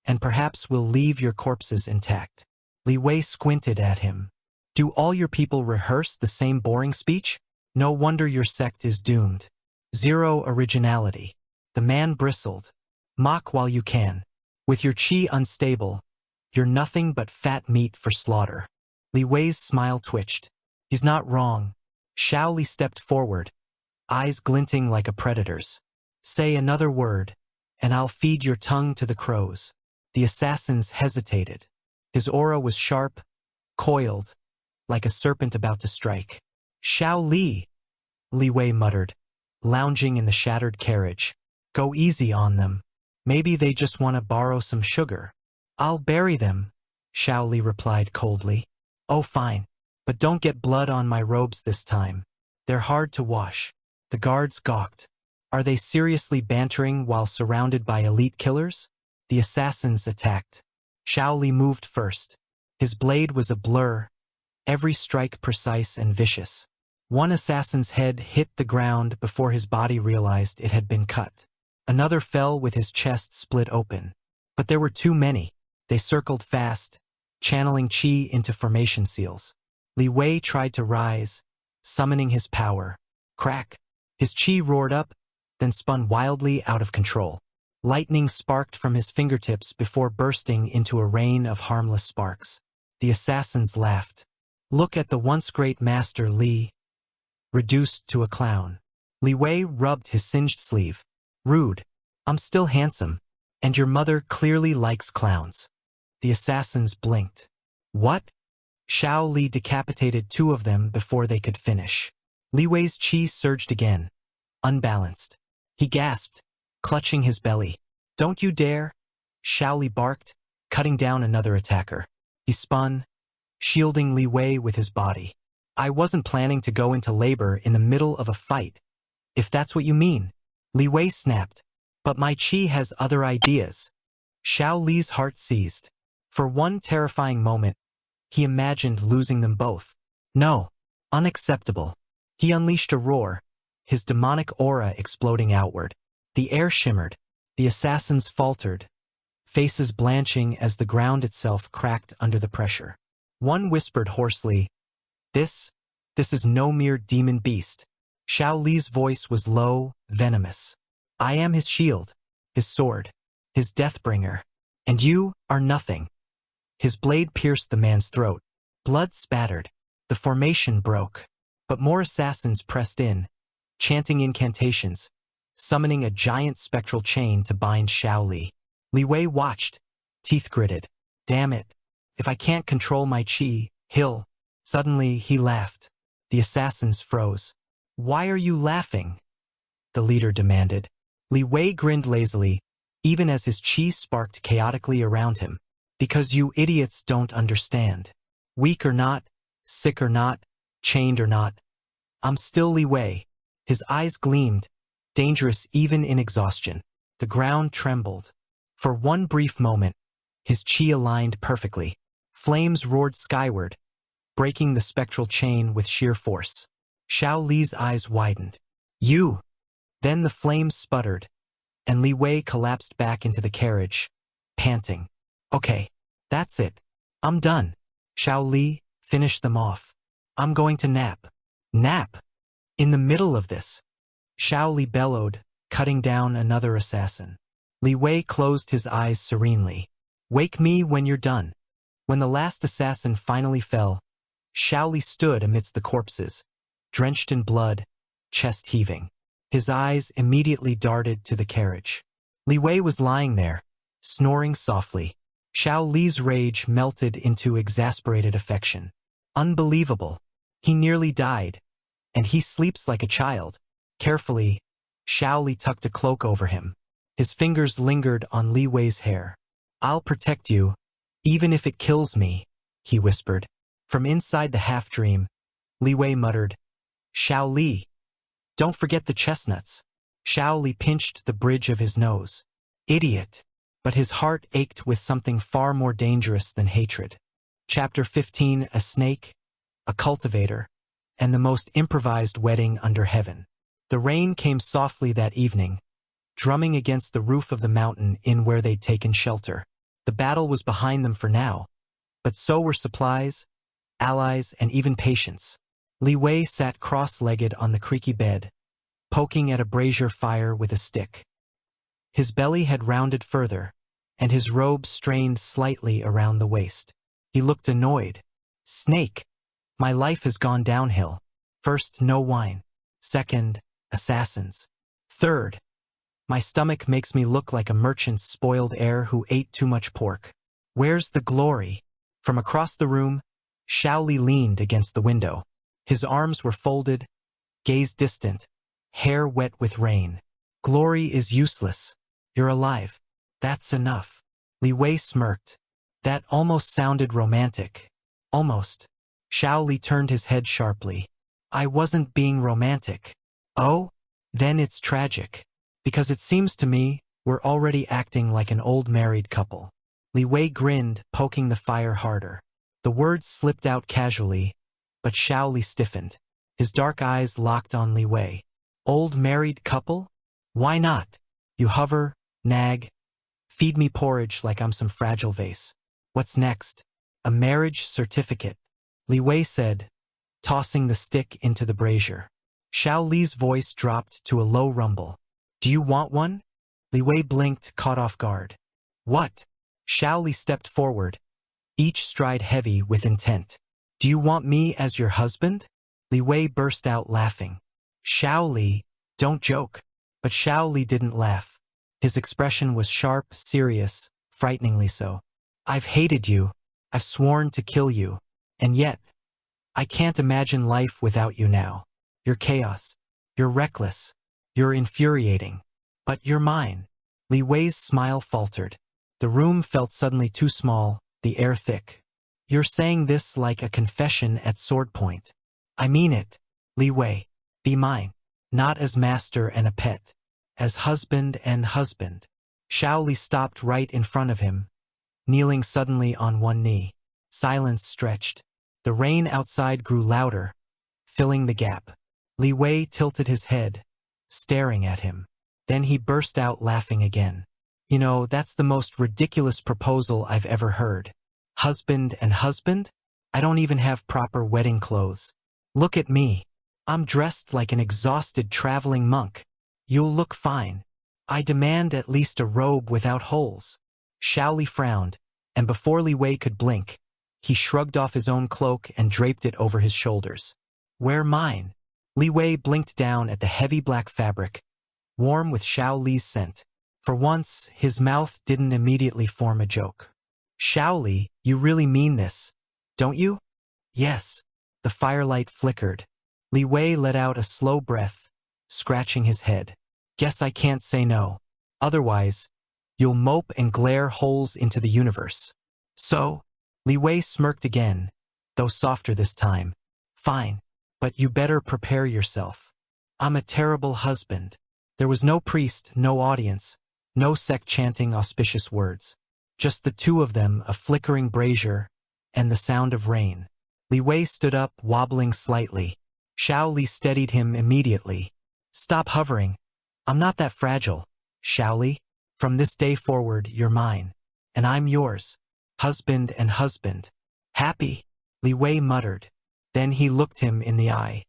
and perhaps we'll leave your corpses intact. Li Wei squinted at him. Do all your people rehearse the same boring speech? No wonder your sect is doomed. Zero originality. The man bristled. Mock while you can. With your chi unstable, you're nothing but fat meat for slaughter. Li Wei's smile twitched. He's not wrong. Xiao Li stepped forward, eyes glinting like a predator's. Say another word, and I'll feed your tongue to the crows. The assassins hesitated. His aura was sharp, coiled, like a serpent about to strike. Xiao Li, Li Wei muttered, lounging in the shattered carriage. Go easy on them. Maybe they just want to borrow some sugar. I'll bury them, Xiao Li replied coldly. Oh, fine. But don't get blood on my robes this time. They're hard to wash. The guards gawked. Are they seriously bantering while surrounded by elite killers? The assassins attacked. Xiao Li moved first. His blade was a blur, every strike precise and vicious. One assassin's head hit the ground before his body realized it had been cut. Another fell with his chest split open. But there were too many. They circled fast, channeling chi into formation seals. Li Wei tried to rise, summoning his power. Crack! His chi roared up, then spun wildly out of control. Lightning sparked from his fingertips before bursting into a rain of harmless sparks. The assassins laughed. Look at the once great master Li, reduced to a clown. Li Wei rubbed his singed sleeve. Rude. I'm still handsome, and your mother clearly likes clowns. The assassins blinked. What? Xiao Li decapitated 2 of them before they could finish. Li Wei's chi surged again, unbalanced. He gasped, clutching his belly. Don't you dare! Xiao Li barked, cutting down another attacker. He spun, shielding Li Wei with his body. I wasn't planning to go into labor in the middle of a fight, if that's what you mean. Li Wei snapped. But my chi has other ideas. Xiao Li's heart seized. For one terrifying moment, he imagined losing them both. No. Unacceptable. He unleashed a roar, his demonic aura exploding outward. The air shimmered. The assassins faltered, faces blanching as the ground itself cracked under the pressure. One whispered hoarsely, This is no mere demon beast. Xiao Li's voice was low, venomous. I am his shield, his sword, his deathbringer, and you are nothing. His blade pierced the man's throat. Blood spattered. The formation broke. But more assassins pressed in, chanting incantations, summoning a giant spectral chain to bind Xiao Li. Li Wei watched, teeth gritted. Damn it. If I can't control my chi, he'll. Suddenly, he laughed. The assassins froze. Why are you laughing? The leader demanded. Li Wei grinned lazily, even as his chi sparked chaotically around him. Because you idiots don't understand. Weak or not, sick or not, chained or not, I'm still Li Wei. His eyes gleamed, dangerous even in exhaustion. The ground trembled. For one brief moment, his chi aligned perfectly. Flames roared skyward, breaking the spectral chain with sheer force. Xiao Li's eyes widened. You! Then the flames sputtered, and Li Wei collapsed back into the carriage, panting. Okay, that's it. I'm done. Xiao Li, finish them off. I'm going to nap. Nap? In the middle of this? Xiao Li bellowed, cutting down another assassin. Li Wei closed his eyes serenely. Wake me when you're done. When the last assassin finally fell, Xiao Li stood amidst the corpses, drenched in blood, chest heaving. His eyes immediately darted to the carriage. Li Wei was lying there, snoring softly. Xiao Li's rage melted into exasperated affection. Unbelievable. He nearly died, and he sleeps like a child. Carefully, Xiao Li tucked a cloak over him. His fingers lingered on Li Wei's hair. I'll protect you, even if it kills me, he whispered. From inside the half-dream, Li Wei muttered, Xiao Li, don't forget the chestnuts. Xiao Li pinched the bridge of his nose. Idiot. But his heart ached with something far more dangerous than hatred. Chapter 15, A Snake, a Cultivator, and the most improvised wedding under heaven. The rain came softly that evening, drumming against the roof of the mountain in where they'd taken shelter. The battle was behind them for now, but so were supplies, allies, and even patience. Li Wei sat cross-legged on the creaky bed, poking at a brazier fire with a stick. His belly had rounded further, and his robe strained slightly around the waist. He looked annoyed. Snake, my life has gone downhill. First, no wine. Second, assassins. Third, my stomach makes me look like a merchant's spoiled heir who ate too much pork. Where's the glory? From across the room, Xiao Li leaned against the window. His arms were folded, gaze distant, hair wet with rain. Glory is useless. You're alive. That's enough. Li Wei smirked. That almost sounded romantic. Almost. Xiao Li turned his head sharply. I wasn't being romantic. Oh? Then it's tragic. Because it seems to me, we're already acting like an old married couple. Li Wei grinned, poking the fire harder. The words slipped out casually, but Xiao Li stiffened. His dark eyes locked on Li Wei. Old married couple? Why not? You hover, nag, feed me porridge like I'm some fragile vase. What's next? A marriage certificate, Li Wei said, tossing the stick into the brazier. Xiao Li's voice dropped to a low rumble. Do you want one? Li Wei blinked, caught off guard. What? Xiao Li stepped forward, each stride heavy with intent. Do you want me as your husband? Li Wei burst out laughing. Xiao Li, don't joke. But Xiao Li didn't laugh. His expression was sharp, serious, frighteningly so. I've hated you. I've sworn to kill you. And yet, I can't imagine life without you now. You're chaos. You're reckless. You're infuriating. But you're mine. Li Wei's smile faltered. The room felt suddenly too small, the air thick. You're saying this like a confession at sword point. I mean it. Li Wei, be mine. Not as master and a pet. As husband and husband. Xiao Li stopped right in front of him, kneeling suddenly on one knee. Silence stretched. The rain outside grew louder, filling the gap. Li Wei tilted his head, staring at him. Then he burst out laughing again. You know, that's the most ridiculous proposal I've ever heard. Husband and husband? I don't even have proper wedding clothes. Look at me. I'm dressed like an exhausted traveling monk. You'll look fine. I demand at least a robe without holes. Xiao Li frowned, and before Li Wei could blink, he shrugged off his own cloak and draped it over his shoulders. Wear mine. Li Wei blinked down at the heavy black fabric, warm with Xiao Li's scent. For once, his mouth didn't immediately form a joke. Xiao Li, you really mean this, don't you? Yes. The firelight flickered. Li Wei let out a slow breath, scratching his head. Guess I can't say no. Otherwise, you'll mope and glare holes into the universe. So? Li Wei smirked again, though softer this time. Fine. But you better prepare yourself. I'm a terrible husband. There was no priest, no audience, no sect chanting auspicious words. Just the two of them, a flickering brazier, and the sound of rain. Li Wei stood up, wobbling slightly. Xiao Li steadied him immediately. Stop hovering. I'm not that fragile, Xiao Li. From this day forward, you're mine. And I'm yours. Husband and husband. Happy? Li Wei muttered. Then he looked him in the eye.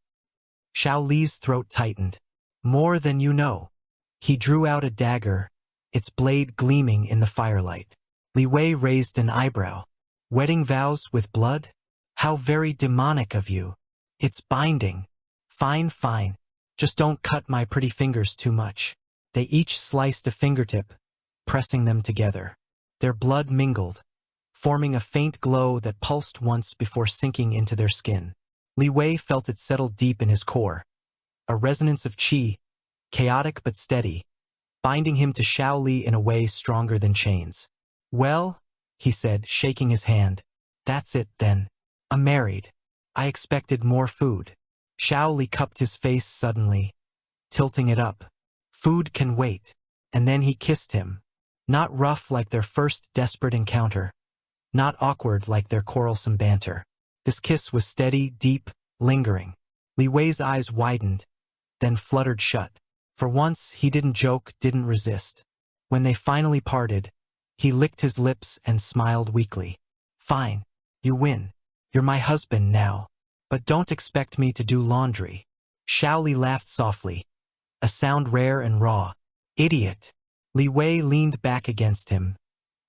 Xiao Li's throat tightened. More than you know. He drew out a dagger, its blade gleaming in the firelight. Li Wei raised an eyebrow. Wedding vows with blood? How very demonic of you. It's binding. Fine, fine. Just don't cut my pretty fingers too much. They each sliced a fingertip, pressing them together. Their blood mingled, forming a faint glow that pulsed once before sinking into their skin. Li Wei felt it settle deep in his core. A resonance of qi, chaotic but steady, binding him to Xiao Li in a way stronger than chains. Well, he said, shaking his hand. That's it, then. I'm married. I expected more food. Xiao Li cupped his face suddenly, tilting it up. Food can wait. And then he kissed him. Not rough like their first desperate encounter. Not awkward like their quarrelsome banter. This kiss was steady, deep, lingering. Li Wei's eyes widened, then fluttered shut. For once, he didn't joke, didn't resist. When they finally parted, he licked his lips and smiled weakly. Fine. You win. You're my husband now. But don't expect me to do laundry. Xiao Li laughed softly, a sound rare and raw. Idiot. Li Wei leaned back against him,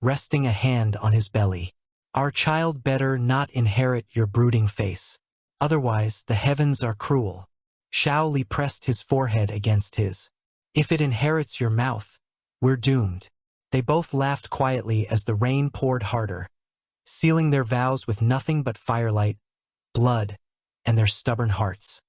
resting a hand on his belly. Our child better not inherit your brooding face. Otherwise, the heavens are cruel. Xiao Li pressed his forehead against his. If it inherits your mouth, we're doomed. They both laughed quietly as the rain poured harder, sealing their vows with nothing but firelight, blood, and their stubborn hearts.